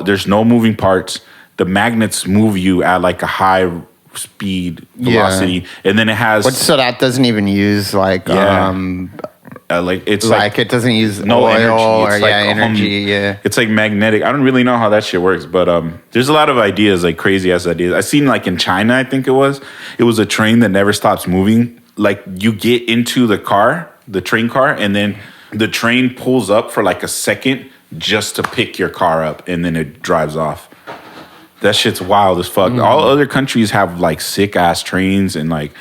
there's no moving parts. The magnets move you at like a high speed velocity, and then it has So that doesn't even use like it's like it doesn't use no oil energy. or It's like energy. Yeah. It's like magnetic. I don't really know how that shit works, but there's a lot of ideas, like crazy ass ideas. I seen like in China, I think it was a train that never stops moving. Like you get into the train car, and then the train pulls up for like a second just to pick your car up, and then it drives off. That shit's wild as fuck. All other countries have like sick ass trains and like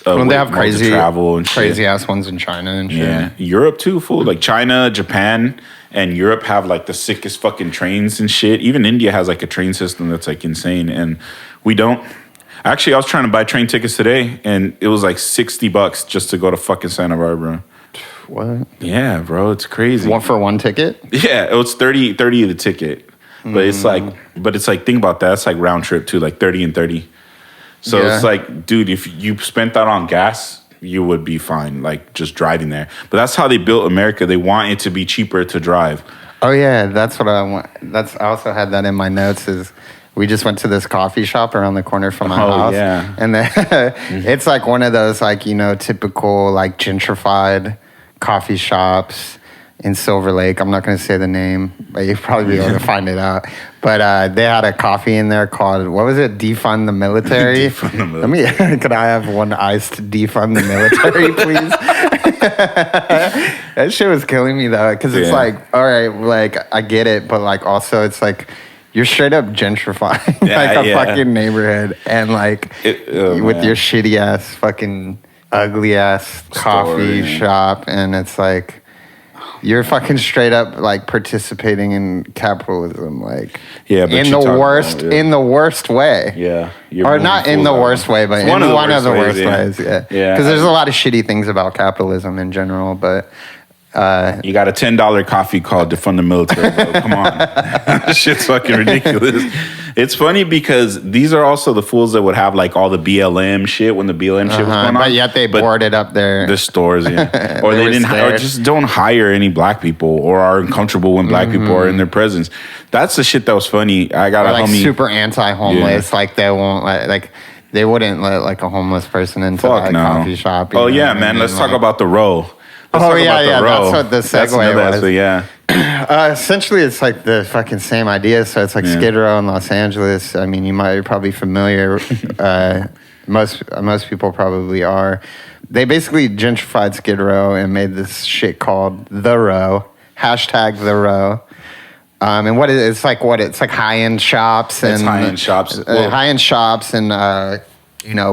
They have crazy travel and crazy shit. ass ones in China and shit. Yeah, Europe too, fool. Like China, Japan, and Europe have like the sickest fucking trains and shit. Even India has like a train system that's like insane, and we don't. Actually, I was trying to buy train tickets today, and it was like $60 just to go to fucking Santa Barbara. What? Yeah, bro, it's crazy. One for one ticket? Yeah, it was 30 the ticket, but it's like think about that. It's like round trip too, like 30 and 30. So it's like, dude, if you spent that on gas, you would be fine, like just driving there. But that's how they built America. They want it to be cheaper to drive. Oh yeah, that's what I want. I also had that in my notes. Is we just went to this coffee shop around the corner from my house. Yeah. And then it's like one of those like, you know, typical like gentrified coffee shops in Silver Lake. I'm not going to say the name, but you'll probably be able to find it out. But they had a coffee in there called, what was it? Defund the Military. Defund the military. Let me, could I have one iced defund the military, please? That shit was killing me though, because it's like, all right, like I get it, but like also it's like you're straight up gentrifying like a fucking neighborhood, and like with your shitty ass fucking ugly ass coffee shop, and it's like you're fucking straight up like participating in capitalism, like in the worst way. Yeah, or not in the worst way, but in one of the worst ways. Yeah, because there's a lot of shitty things about capitalism in general, but. You got a $10 coffee called Defund the Military, bro. Come on. This shit's fucking ridiculous. It's funny because these are also the fools that would have like all the BLM shit when the BLM shit was going on. But yet they boarded up their stores, yeah. Or they didn't or just don't hire any black people, or are uncomfortable when black people are in their presence. That's the shit that was funny. I got a homie super anti-homeless, like they won't like they wouldn't let like a homeless person into that coffee shop. Oh yeah, man. Let's talk about the row. That's what the segue was. So, yeah. Essentially, it's like the fucking same idea. So it's like Skid Row in Los Angeles. I mean, you're probably familiar. Most people probably are. They basically gentrified Skid Row and made this shit called The Row. #The Row. And it's like high-end shops. It's high-end shops. High-end shops and,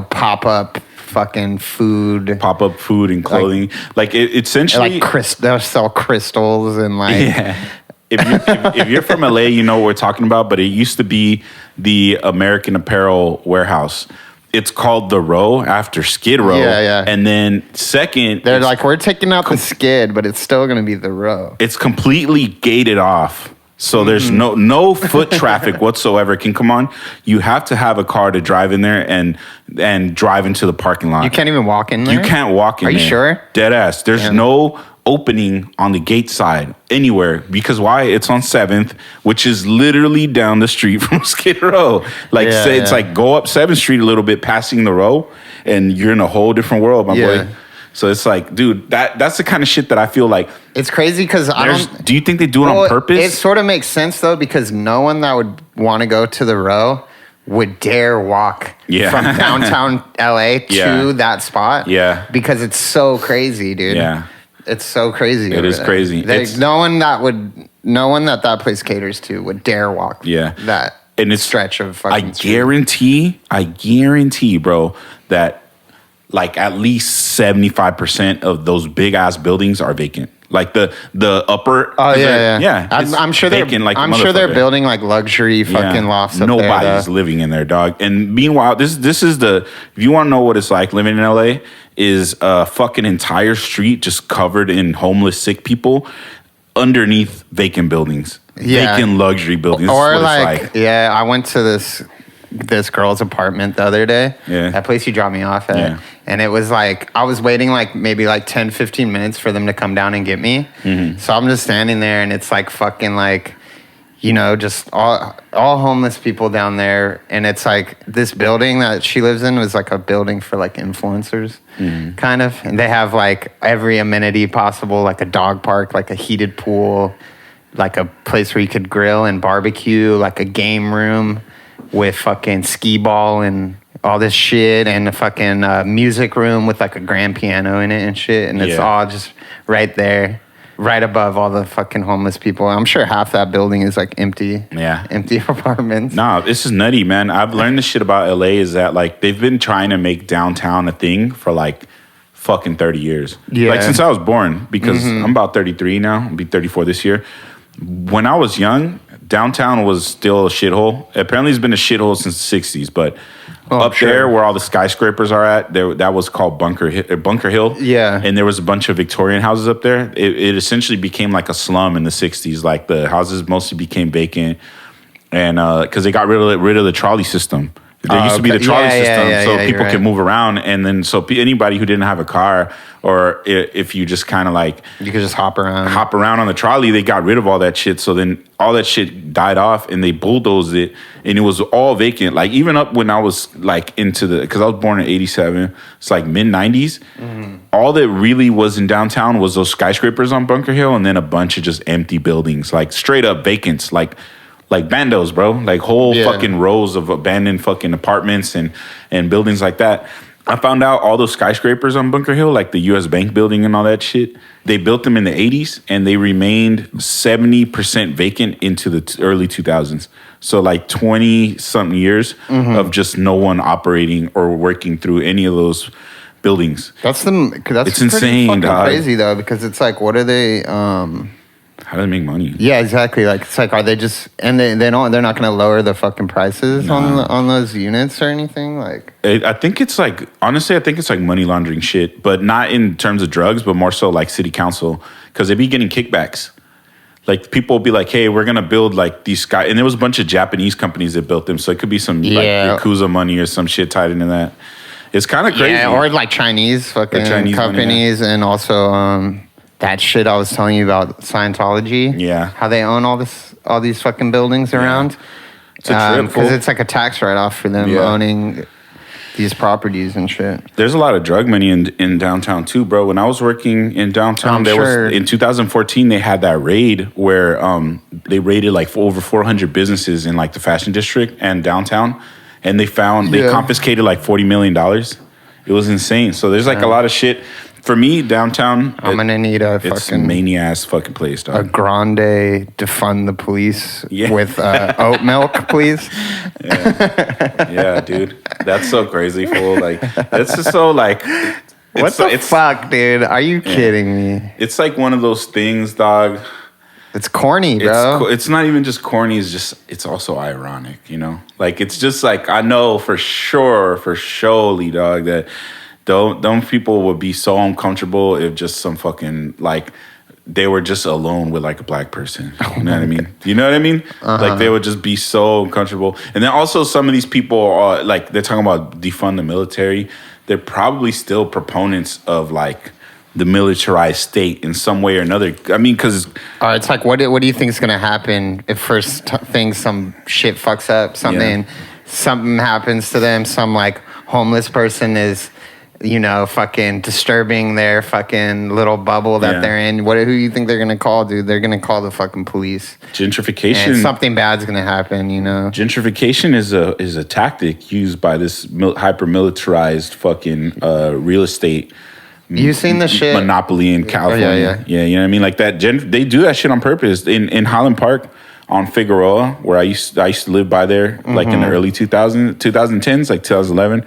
pop-up fucking food. Pop-up food and clothing. Like essentially... they'll sell crystals and like... Yeah. If you're from LA, you know what we're talking about, but it used to be the American Apparel warehouse. It's called The Row after Skid Row. Yeah. And then second... They're like, we're taking out the Skid, but it's still going to be The Row. It's completely gated off. So there's no foot traffic whatsoever can come on. You have to have a car to drive in there and drive into the parking lot. You can't even walk in there? You can't walk in there. Are you sure? Dead ass. There's Damn. no opening on the gate side anywhere because why? It's on 7th, which is literally down the street from Skid Row. Like Yeah, say it's yeah. like go up 7th Street a little bit, passing the row, and you're in a whole different world, my Yeah. boy. So it's like, dude, that's the kind of shit that I feel like. It's crazy because I don't. Do you think they do it on purpose? It sort of makes sense though because no one that would want to go to the row would dare walk Yeah. from downtown LA to Yeah. that spot. Yeah. Because it's so crazy, dude. Yeah. It's so crazy. It over is there. crazy. There's no one that place caters to would dare walk. Yeah. That And it's stretch of I fucking street. guarantee, bro, that like at least 75% of those big ass buildings are vacant. Like the upper. Oh yeah. it's I'm sure they're. vacant like a I'm sure they're motherfucker. building like luxury fucking lofts. Up Nobody's there, living in there, dog. And meanwhile, this is the. If you want to know what it's like living in LA, is a fucking entire street just covered in homeless, sick people underneath vacant buildings, Yeah. vacant luxury buildings. This is Or what like, it's yeah, I went to this girl's apartment the other day. Yeah. That place you dropped me off at. Yeah. And it was like, I was waiting like maybe like 10, 15 minutes for them to come down and get me. Mm-hmm. So I'm just standing there and it's like fucking like, you know, just all homeless people down there. And it's like this building that she lives in was like a building for like influencers, kind of. And they have like every amenity possible, like a dog park, like a heated pool, like a place where you could grill and barbecue, like a game room with fucking skee ball and all this shit, and a fucking music room with like a grand piano in it and shit. And it's Yeah. all just right there, right above all the fucking homeless people. I'm sure half that building is like empty. Yeah. Empty apartments. Nah, this is nutty, man. I've learned this shit about LA is that like they've been trying to make downtown a thing for like fucking 30 years. Yeah. Like since I was born, because I'm about 33 now. I'll be 34 this year. When I was young, downtown was still a shithole. Apparently it's been a shithole since the 60s, but up sure. there where all the skyscrapers are at, that was called Bunker Hill. Yeah. And there was a bunch of Victorian houses up there. It essentially became like a slum in the 60s. Like the houses mostly became vacant. And because they got rid of the trolley system. There used to be the okay. trolley Yeah, system, yeah, so yeah, people you're could right. move around. And then so anybody who didn't have a car, or if you just kind of like You could just hop around. hop around on the trolley, they got rid of all that shit. So then all that shit died off, and they bulldozed it, and it was all vacant. Like even up when I was like because I was born in '87, it's like mid '90s. All that really was in downtown was those skyscrapers on Bunker Hill, and then a bunch of just empty buildings, like straight up vacants, like bandos, bro. Like whole Yeah. fucking rows of abandoned fucking apartments and buildings like that. I found out all those skyscrapers on Bunker Hill, like the US Bank building and all that shit, they built them in the 80s and they remained 70% vacant into the early 2000s. So like 20 something years of just no one operating or working through any of those buildings. That's It's pretty insane, fucking dog. crazy though, because it's like, what are they? How do they make money? Yeah, exactly. Like it's like, are they just and they're not going to lower the fucking prices on those units or anything? Like, I think it's like, honestly, I think it's like money laundering shit, but not in terms of drugs, but more so like city council, because they be getting kickbacks. Like people will be like, hey, we're going to build like these and there was a bunch of Japanese companies that built them. So it could be some Yeah. like Yakuza money or some shit tied into that. It's kind of crazy. yeah, or like Chinese fucking Chinese money, companies, and also that shit I was telling you about Scientology. Yeah. how they own all these fucking buildings around. It's a trip, Because fool. it's like a tax write off for them Yeah. owning these properties and shit. There's a lot of drug money in downtown too, bro. When I was working in downtown, I'm there sure. was in 2014 they had that raid where they raided like over 400 businesses in like the fashion district and downtown, and they Yeah. confiscated like $40 million. It was insane. So there's like a lot of shit. For me, downtown, I'm gonna need a it's a fucking mania-ass fucking place, a dog. grande defund the police Yeah. with oat milk, please. Yeah, dude, that's so crazy, fool. Like, it's just so like, What the fuck, dude? Are you kidding me? It's like one of those things, dog. It's corny, bro. It's not even just corny. It's also ironic, you know. Like it's just like I know for surely, dog, that them people would be so uncomfortable if just some fucking like they were just alone with like a black person. You know what I mean? You know what I mean? Like they would just be so comfortable. And then also some of these people are like, they're talking about defund the military. They're probably still proponents of like the militarized state in some way or another. I mean, because it's like, what do you think is gonna happen if first thing some shit fucks up, something happens to them, some like homeless person is, fucking disturbing their fucking little bubble that they're in. Who do you think they're gonna call, dude? They're gonna call the fucking police. Gentrification. And something bad's gonna happen, Gentrification is a tactic used by this hyper militarized fucking real estate. You seen the shit monopoly in California? Yeah, you know what I mean. Like that. They do that shit on purpose in Highland Park on Figueroa, where I used to live by there, like in the early 2010s, like 2011.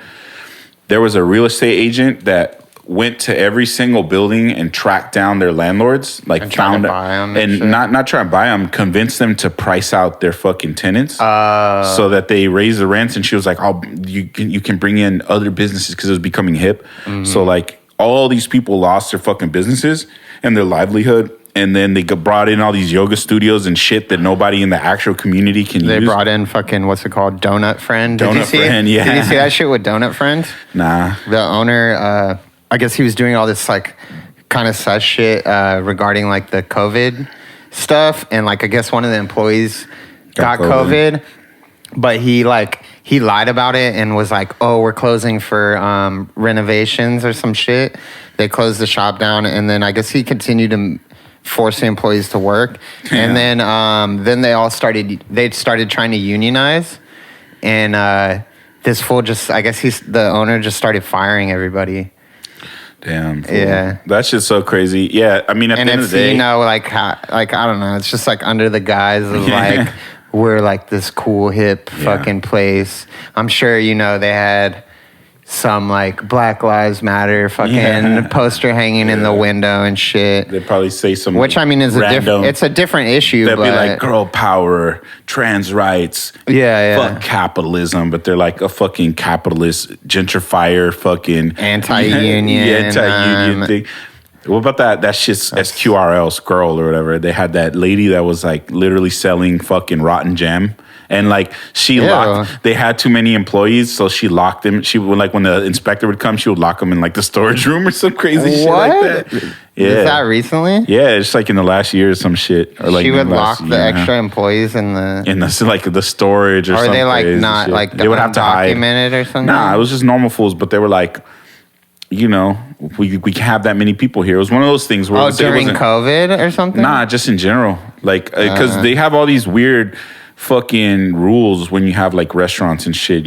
There was a real estate agent that went to every single building and tracked down their landlords, like and found buy them and not try to buy them, convinced them to price out their fucking tenants so that they raise the rents. And she was like, you can bring in other businesses because it was becoming hip. So like all these people lost their fucking businesses and their livelihood. And then they brought in all these yoga studios and shit that nobody in the actual community can use. They brought in fucking, what's it called? Donut Friend. Donut Friend, yeah. Did you see that shit with Donut Friend? Nah. The owner, I guess he was doing all this like kind of sus shit regarding like the COVID stuff. And like, I guess one of the employees got COVID. But he lied about it and was like, oh, we're closing for renovations or some shit. They closed the shop down. And then I guess he continued to force the employees to work. And then they all started trying to unionize. And this fool I guess the owner just started firing everybody. Damn. Fool. Yeah. That shit's so crazy. Yeah. I mean, at the end of the day. Like I don't know. It's just like under the guise of like, we're like this cool, hip fucking place. I'm sure, they had some like Black Lives Matter fucking poster hanging in the window and shit. They probably say some, which I mean is it's a different issue. They'll be like girl power, trans rights, fuck capitalism, but they're like a fucking capitalist gentrifier, fucking anti-union thing. What about that shit's SQRL's girl or whatever? They had that lady that was like literally selling fucking rotten jam. And like they had too many employees, so she locked them. She would like when the inspector would come, she would lock them in like the storage room or some crazy shit like that. Yeah, is that recently? Yeah, it's like in the last year or some shit. Or like she would lock the extra employees in the like the storage or something. Are they like not shit. Like they would have to hide it or something? Nah, it was just normal fools, but they were like, we have that many people here. It was one of those things where during COVID or something. Nah, just in general, like because they have all these weird fucking rules when you have like restaurants and shit.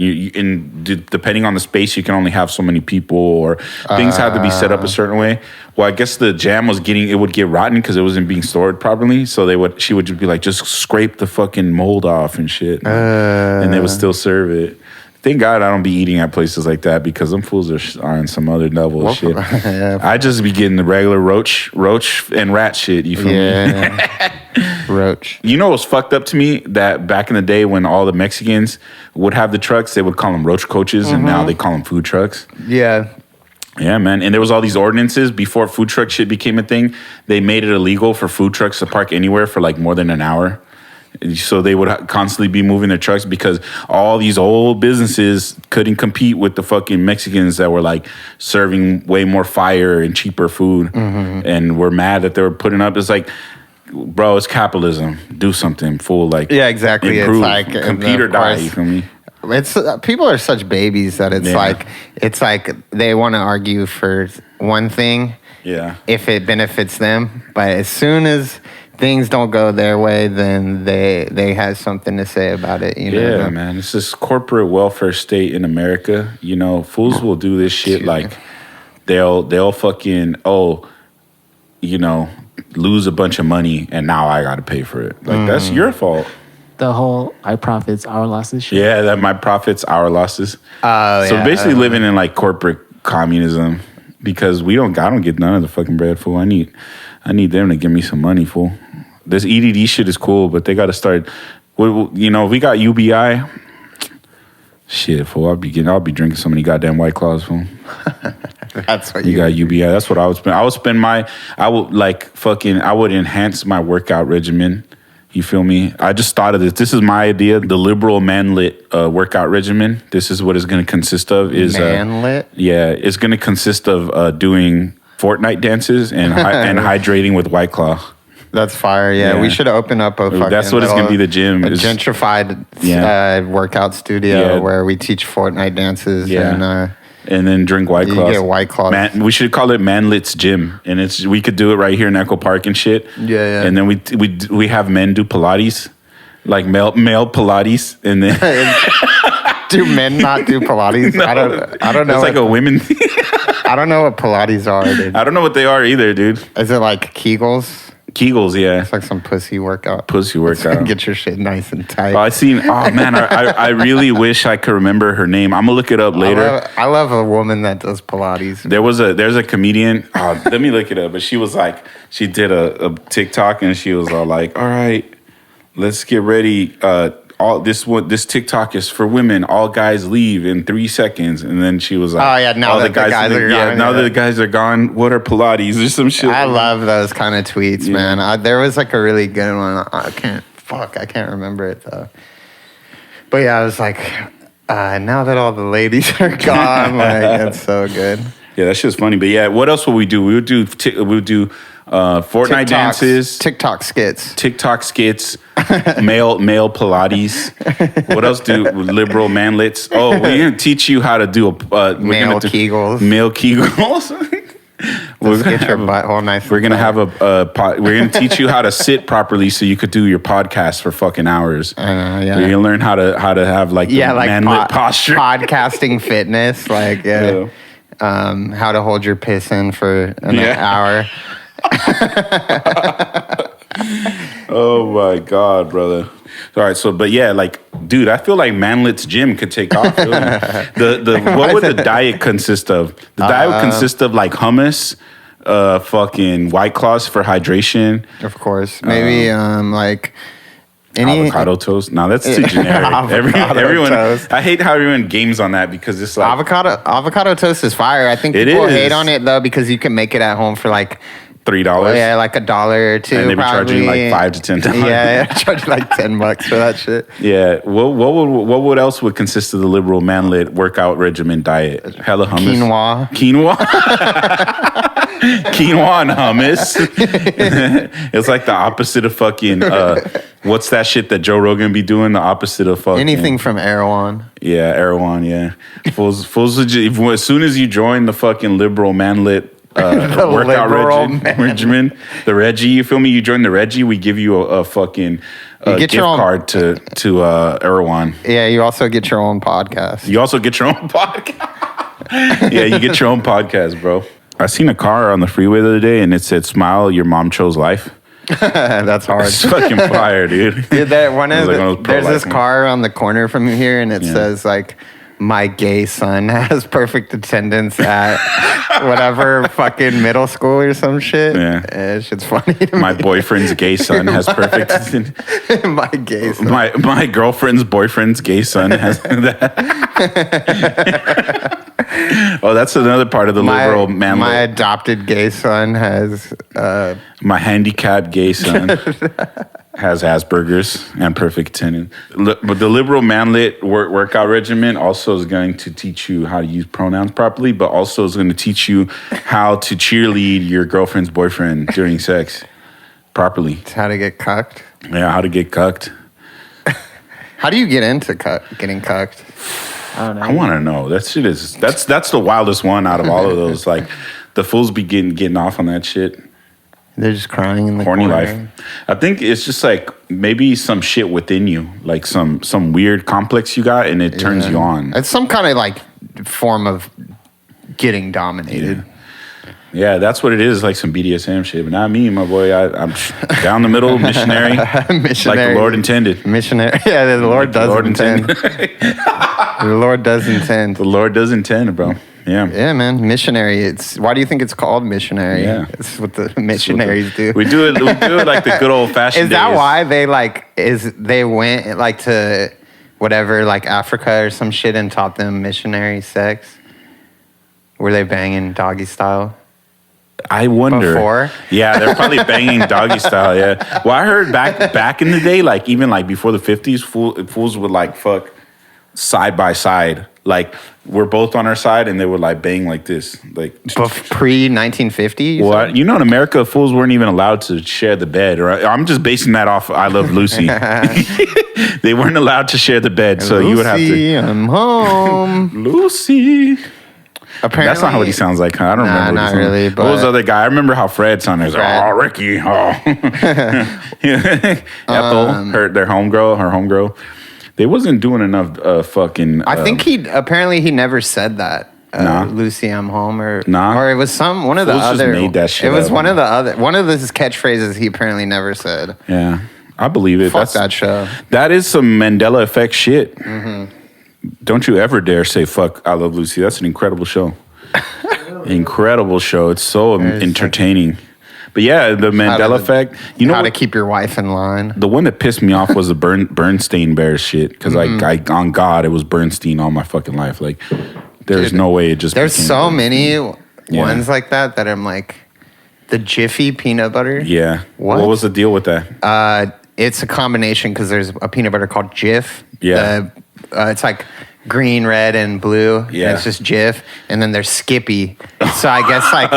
Depending on the space, you can only have so many people, or things have to be set up a certain way. Well, I guess the jam would get rotten because it wasn't being stored properly. So she would just be like, just scrape the fucking mold off and shit, and they would still serve it. Thank God I don't be eating at places like that because them fools are on some other level of shit. I just be getting the regular roach and rat shit. You feel me? Roach. You know what's fucked up to me? That back in the day when all the Mexicans would have the trucks, they would call them roach coaches, and now they call them food trucks. Yeah. Yeah, man. And there was all these ordinances before food truck shit became a thing. They made it illegal for food trucks to park anywhere for like more than an hour. So they would constantly be moving their trucks because all these old businesses couldn't compete with the fucking Mexicans that were like serving way more fire and cheaper food, and were mad that they were putting up. It's like, bro, it's capitalism. Do something, fool. Like, yeah, exactly. Improve. It's like compete or die. You feel me? It's people are such babies that it's like they want to argue for one thing, if it benefits them, but as soon as things don't go their way, then they have something to say about it. Yeah, man. It's this corporate welfare state in America. Fools will do this shit like they'll fucking lose a bunch of money and now I got to pay for it. Like that's your fault. The whole "I profits, our losses" shit. Yeah, that my profits, our losses. So basically living in like corporate communism because I don't get none of the fucking bread, fool. I need them to give me some money, fool. This EDD shit is cool, but they got to start. We got UBI. Shit, fool. I'll be drinking so many goddamn White Claws, fool. That's what you got UBI. That's what I would spend. I would enhance my workout regimen. You feel me? I just thought of this. This is my idea. The liberal manlit workout regimen. This is what it's going to consist of. Manlit? Yeah, it's going to consist of doing Fortnite dances and hydrating with White Claw. That's fire. Yeah, we should open up a fucking. That's what it's gonna be. The gym, a gentrified workout studio where we teach Fortnite dances. Yeah. And then drink White Claws. You get White Claws. We should call it Manlit's Gym, and we could do it right here in Echo Park and shit. Yeah. And then we have men do Pilates, like male Pilates, and then do men not do Pilates? No, I don't know. It's like a women. I don't know what Pilates are, dude. I don't know what they are either, dude. Is it like Kegels? Kegels, yeah. It's like some pussy workout. Get your shit nice and tight. Oh man, I really wish I could remember her name. I'm gonna look it up later. I love a woman that does Pilates. There's a comedian. Let me look it up. But she was like, she did a TikTok and she was all like, all right, let's get ready. This TikTok is for women. All guys leave in 3 seconds, and then she was like, "Oh yeah, now the guys are gone. Now that the guys are gone, what are Pilates or some shit?" I love those kind of tweets, man. There was like a really good one. I can't remember it though. But yeah, I was like, now that all the ladies are gone, like that's so good. Yeah, that shit's funny. But yeah, what else would we do? We would do Fortnite dances, TikTok skits, male Pilates. What else do liberal manlets? Oh, we're gonna teach you how to do male Kegels. Male Kegels. Let's get your butthole nice. We're gonna have we're gonna teach you how to sit properly so you could do your podcast for fucking hours. Yeah. You're gonna learn how to have like manlet posture, podcasting fitness, how to hold your piss in for an hour. Oh my god, brother. All right, dude, I feel like Manlit's Gym could take off. What would the diet consist of? The diet would consist of like hummus, fucking White Claws for hydration. Of course. Maybe like any avocado toast. No, that's too generic. Everyone toast. I hate how everyone games on that because it's like avocado toast is fire. I think people hate on it though because you can make it at home for like $3. Yeah, like $1 or $2. And they be charging you like $5 to $10. Yeah, charging like $10 for that shit. Yeah. What else would consist of the liberal manlit workout regimen diet? Hella hummus. Quinoa. Quinoa and hummus. It's like the opposite of fucking. What's that shit that Joe Rogan be doing? The opposite of fucking anything from Erewhon. Yeah, Erewhon. Yeah. Fools. As soon as you join the fucking liberal manlit. The workout regimen, the Reggie. You feel me? You join the Reggie, we give you a fucking gift card to Erewhon. Yeah, you also get your own podcast. Yeah, you get your own podcast, bro. I seen a car on the freeway the other day, and it said, "Smile, your mom chose life." That's hard. It's fucking fire, dude. Dude, there's this car on the corner from here, and it says like, "My gay son has perfect attendance at whatever fucking middle school or some shit." Yeah. It's just funny to me. My boyfriend's gay son has perfect attendance. My gay son. My girlfriend's boyfriend's gay son has that. Oh, that's another part of the liberal manlet. My adopted gay son has... my handicapped gay son... has Asperger's and perfect attendance. But the liberal manlet workout regimen also is going to teach you how to use pronouns properly, but also is going to teach you how to cheerlead your girlfriend's boyfriend during sex properly. It's how to get cucked. Yeah, how to get cucked. How do you get into getting cucked? I don't know. I want to know. That shit is that's the wildest one out of all of those. Like the fools be getting off on that shit. They're just crying in the horny corner. Life. I think it's just like maybe some shit within you, like some weird complex you got, and it turns you on. It's some kind of like form of getting dominated. Yeah, that's what it is, like some BDSM shit. But not me, my boy. I'm down the middle, missionary, like the Lord intended. Missionary. Yeah, the Lord does intend. The Lord does intend. The Lord does intend, bro. Yeah. Yeah, man. Missionary. Why do you think it's called missionary? Yeah. It's what the missionaries do. We do it like the good old fashioned Is that days. Why they went like to whatever, like Africa or some shit and taught them missionary sex? Were they banging doggy style? I wonder. Before? Yeah, they're probably banging doggy style. Yeah. Well, I heard back in the day, like even like before the 50s, fools would like fuck side by side. Like we're both on our side, and they would like bang like this, like Pre 1950. Well, you know, in America, fools weren't even allowed to share the bed. Right? I'm just basing that off I Love Lucy. They weren't allowed to share the bed, so you would have to. I'm home. Lucy. Apparently, That's not what he sounds like. Huh? I don't remember. Not really. But what was the other guy? I remember how Fred sounded. Fred. Oh, Ricky. Oh. Ethel, her homegirl. They wasn't doing enough fucking. I think he never said that. Nah. Lucy, I'm home, or it was one of the Fools just other. made that shit it was up, one of the other one of his catchphrases he apparently never said. Yeah, I believe it. Fuck that show. That is some Mandela effect shit. Mm-hmm. Don't you ever dare say fuck I Love Lucy. That's an incredible show. Incredible show. It's so entertaining. But yeah, the Mandela effect. You know how to keep your wife in line. The one that pissed me off was the Bernstein Bears shit. Because like on God, it was Bernstein all my fucking life. Like there's no way it just. There's so Bernstein. many ones like that I'm like, the Jiffy peanut butter. Yeah. What was the deal with that? It's a combination because there's a peanut butter called Jif. Yeah. It's like green, red, and blue. Yeah. And it's just Jif. And then there's Skippy. So I guess like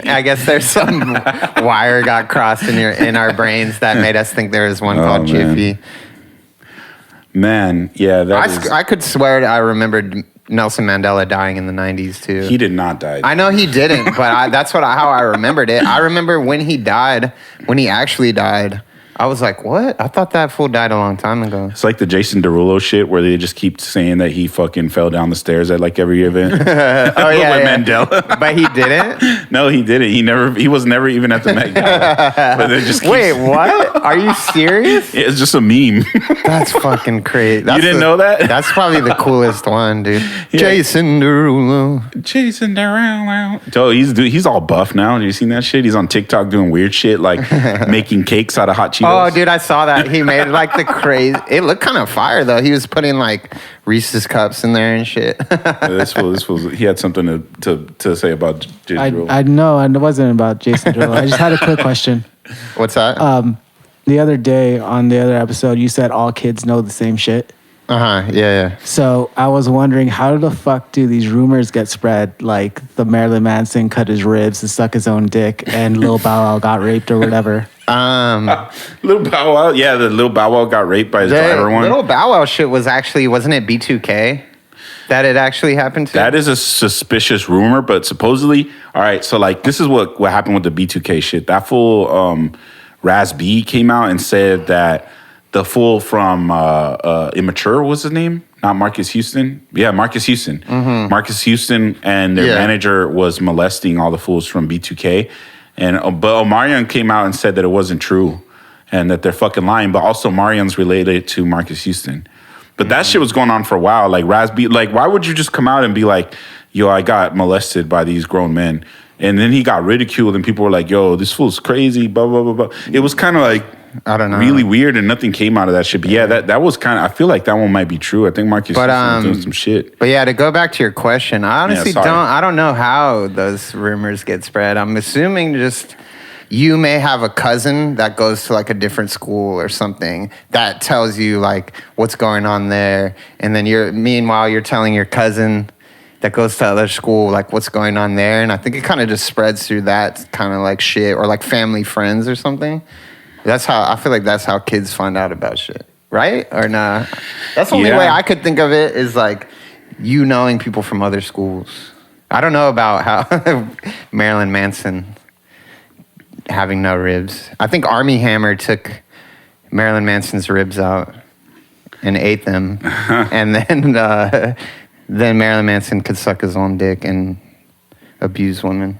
I guess there's some wire got crossed in our brains that made us think there was one called Jiffy. Man, yeah. I could swear I remembered Nelson Mandela dying in the 90s too. He did not die. I know he didn't, but that's how I remembered it. I remember when he actually died. I was like, what? I thought that fool died a long time ago. It's like the Jason Derulo shit where they just keep saying that he fucking fell down the stairs at like every event. Oh yeah, Mandela. But he didn't? No, he didn't. He was never even at the Met Gala. But they just Wait, what? Are you serious? It's just a meme. That's fucking crazy. You didn't know that? That's probably the coolest one, dude. Yeah. Jason Derulo. Jason Derulo. Oh, he's all buff now. Have you seen that shit? He's on TikTok doing weird shit like making cakes out of hot Cheetos. Oh, dude, I saw that. He made like the crazy. It looked kind of fire though. He was putting like Reese's cups in there and shit. This was. He had something to say about Jason Derulo. I know, and it wasn't about Jason Derulo. I just had a quick question. What's that? The other day on the other episode, you said all kids know the same shit. Yeah. So I was wondering, how the fuck do these rumors get spread? Like the Marilyn Manson cut his ribs and suck his own dick, and Lil Bow Wow got raped or whatever. Lil Bow Wow, yeah, the Lil Bow Wow got raped by his driver one. Lil Bow Wow shit was actually, wasn't it B2K that it actually happened to? That is a suspicious rumor, but supposedly, all right. So like, this is what happened with the B2K shit. That fool Raz B came out and said that the fool from Immature was his name, not Marcus Houston. Yeah, Marcus Houston. Mm-hmm. Marcus Houston and their manager was molesting all the fools from B2K. And but Omarion came out and said that it wasn't true and that they're fucking lying. But also Marion's related to Marcus Houston. But that shit was going on for a while. Like Razby, like why would you just come out and be like, yo, I got molested by these grown men? And then he got ridiculed and people were like, yo, this fool's crazy, blah, blah, blah, blah. It was kind of like, I don't know, really weird and nothing came out of that shit. But yeah, that was kind of, I feel like that one might be true. I think Marcus was doing some shit. But yeah, to go back to your question, I honestly don't know how those rumors get spread. I'm assuming just you may have a cousin that goes to like a different school or something that tells you like what's going on there. And then meanwhile, you're telling your cousin that goes to other school like what's going on there. And I think it kind of just spreads through that kind of like shit, or like family friends or something. I feel like that's how kids find out about shit, right? Or nah? That's the only way I could think of it, is like you knowing people from other schools. I don't know about how Marilyn Manson having no ribs. I think Armie Hammer took Marilyn Manson's ribs out and ate them, and then Marilyn Manson could suck his own dick and abuse women.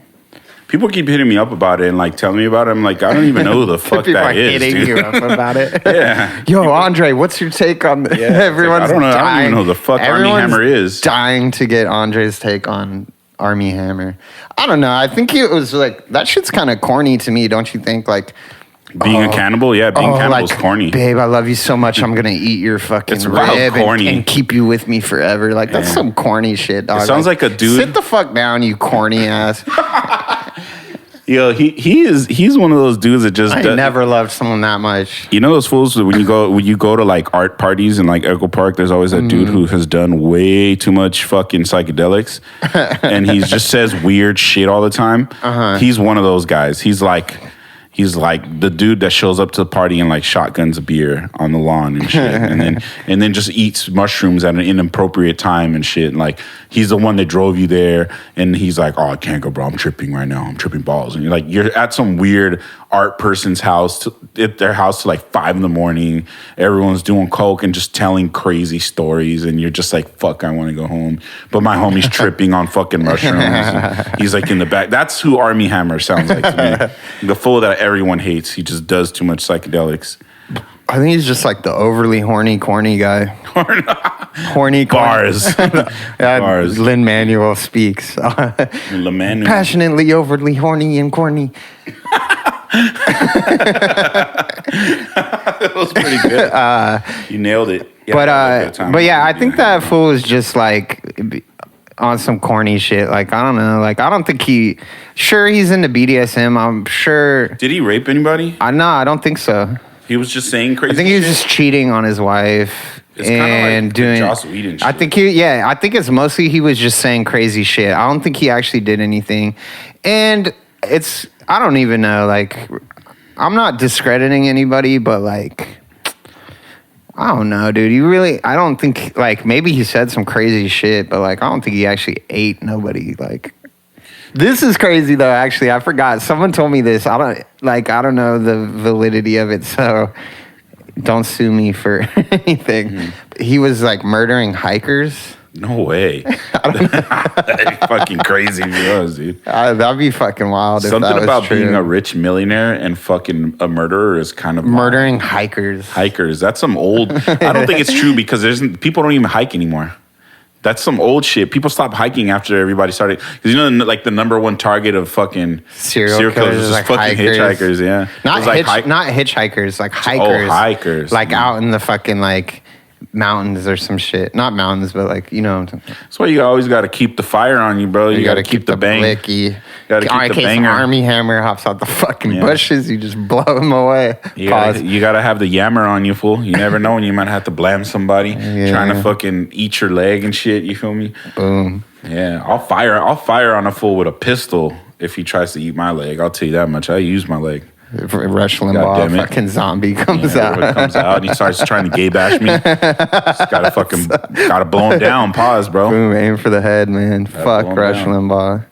People keep hitting me up about it and like telling me about it. I'm like, I don't even know who the fuck People that are is. hitting Dude. you up about it. Yeah. Yo, Andre, what's your take on this? Yeah, Everyone's I don't know. dying. I don't even know who the fuck Armie Hammer is. Dying to get Andre's take on Armie Hammer. I don't know. I think it was like that shit's kind of corny to me. Don't you think? Like, Being a cannibal, yeah, being cannibal's corny. Babe, I love you so much. I'm gonna eat your fucking It's wild rib corny. and keep you with me forever. Like that's some corny shit, dog. It sounds like a dude- Sit the fuck down, you corny ass. Yo, he's one of those dudes that just I never loved someone that much. You know those fools that when you go to like art parties in like Echo Park, there's always that dude who has done way too much fucking psychedelics, and he just says weird shit all the time. He's one of those guys. He's like the dude that shows up to the party and like shotguns a beer on the lawn and shit, and then just eats mushrooms at an inappropriate time and shit. And like he's the one that drove you there, and he's like, "Oh, I can't go, bro. I'm tripping right now. I'm tripping balls." And you're at some weird art person's house, at their house till like 5 a.m. Everyone's doing coke and just telling crazy stories, and you're just like, "Fuck, I want to go home." But my homie's tripping on fucking mushrooms. And he's like in the back. That's who Army Hammer sounds like to me. The fool that everyone hates. He just does too much psychedelics. I think he's just like the overly horny, corny guy. Horny Bars. Bars. Lin-Manuel speaks. Lin-Manuel. Passionately, overly horny and corny. That was pretty good. You nailed it. Yeah, but yeah, I think that fool is just like on some corny shit. Like, I don't know. Like, I don't think sure he's into BDSM. I'm sure. Did he rape anybody? No, I don't think so. He was just saying crazy I think he was shit? just cheating on his wife. It's kind of like doing Joss Whedon shit. I think I think it's mostly he was just saying crazy shit. I don't think he actually did anything. And I don't even know, like, I'm not discrediting anybody, but like, I don't know, dude. I don't think, like, maybe he said some crazy shit, but like, I don't think he actually ate nobody. Like, this is crazy though, actually. I forgot. Someone told me this. I don't know the validity of it, so don't sue me for anything. He was like murdering hikers. No way. That'd be fucking crazy if he was, dude. That'd be fucking wild. Something if that about was true. being a rich millionaire and fucking a murderer is kind of murdering hikers. Hikers. That's some old. I don't think it's true because people don't even hike anymore. That's some old shit. People stopped hiking after everybody started. Because you know, like the number one target of fucking serial killers is like fucking hitchhikers. Yeah, not hitchhikers, like hikers. Oh, hikers. Like out in the fucking like mountains or some shit. Not mountains, but like, you know. That's why you always got to keep the fire on you, bro. You got to keep the bang. Blicky. Got to keep the banger. Army Hammer hops out the fucking bushes, you just blow him away. You gotta have the yammer on you, fool. You never know when you might have to blam somebody trying to fucking eat your leg and shit. You feel me? Boom. Yeah, I'll fire on a fool with a pistol if he tries to eat my leg. I'll tell you that much. I use my leg. If Rush Limbaugh, fucking zombie comes out. He comes out and he starts trying to gay bash me. Just gotta blow him down. Pause, bro. Boom, aim for the head, man. Fuck Rush Limbaugh.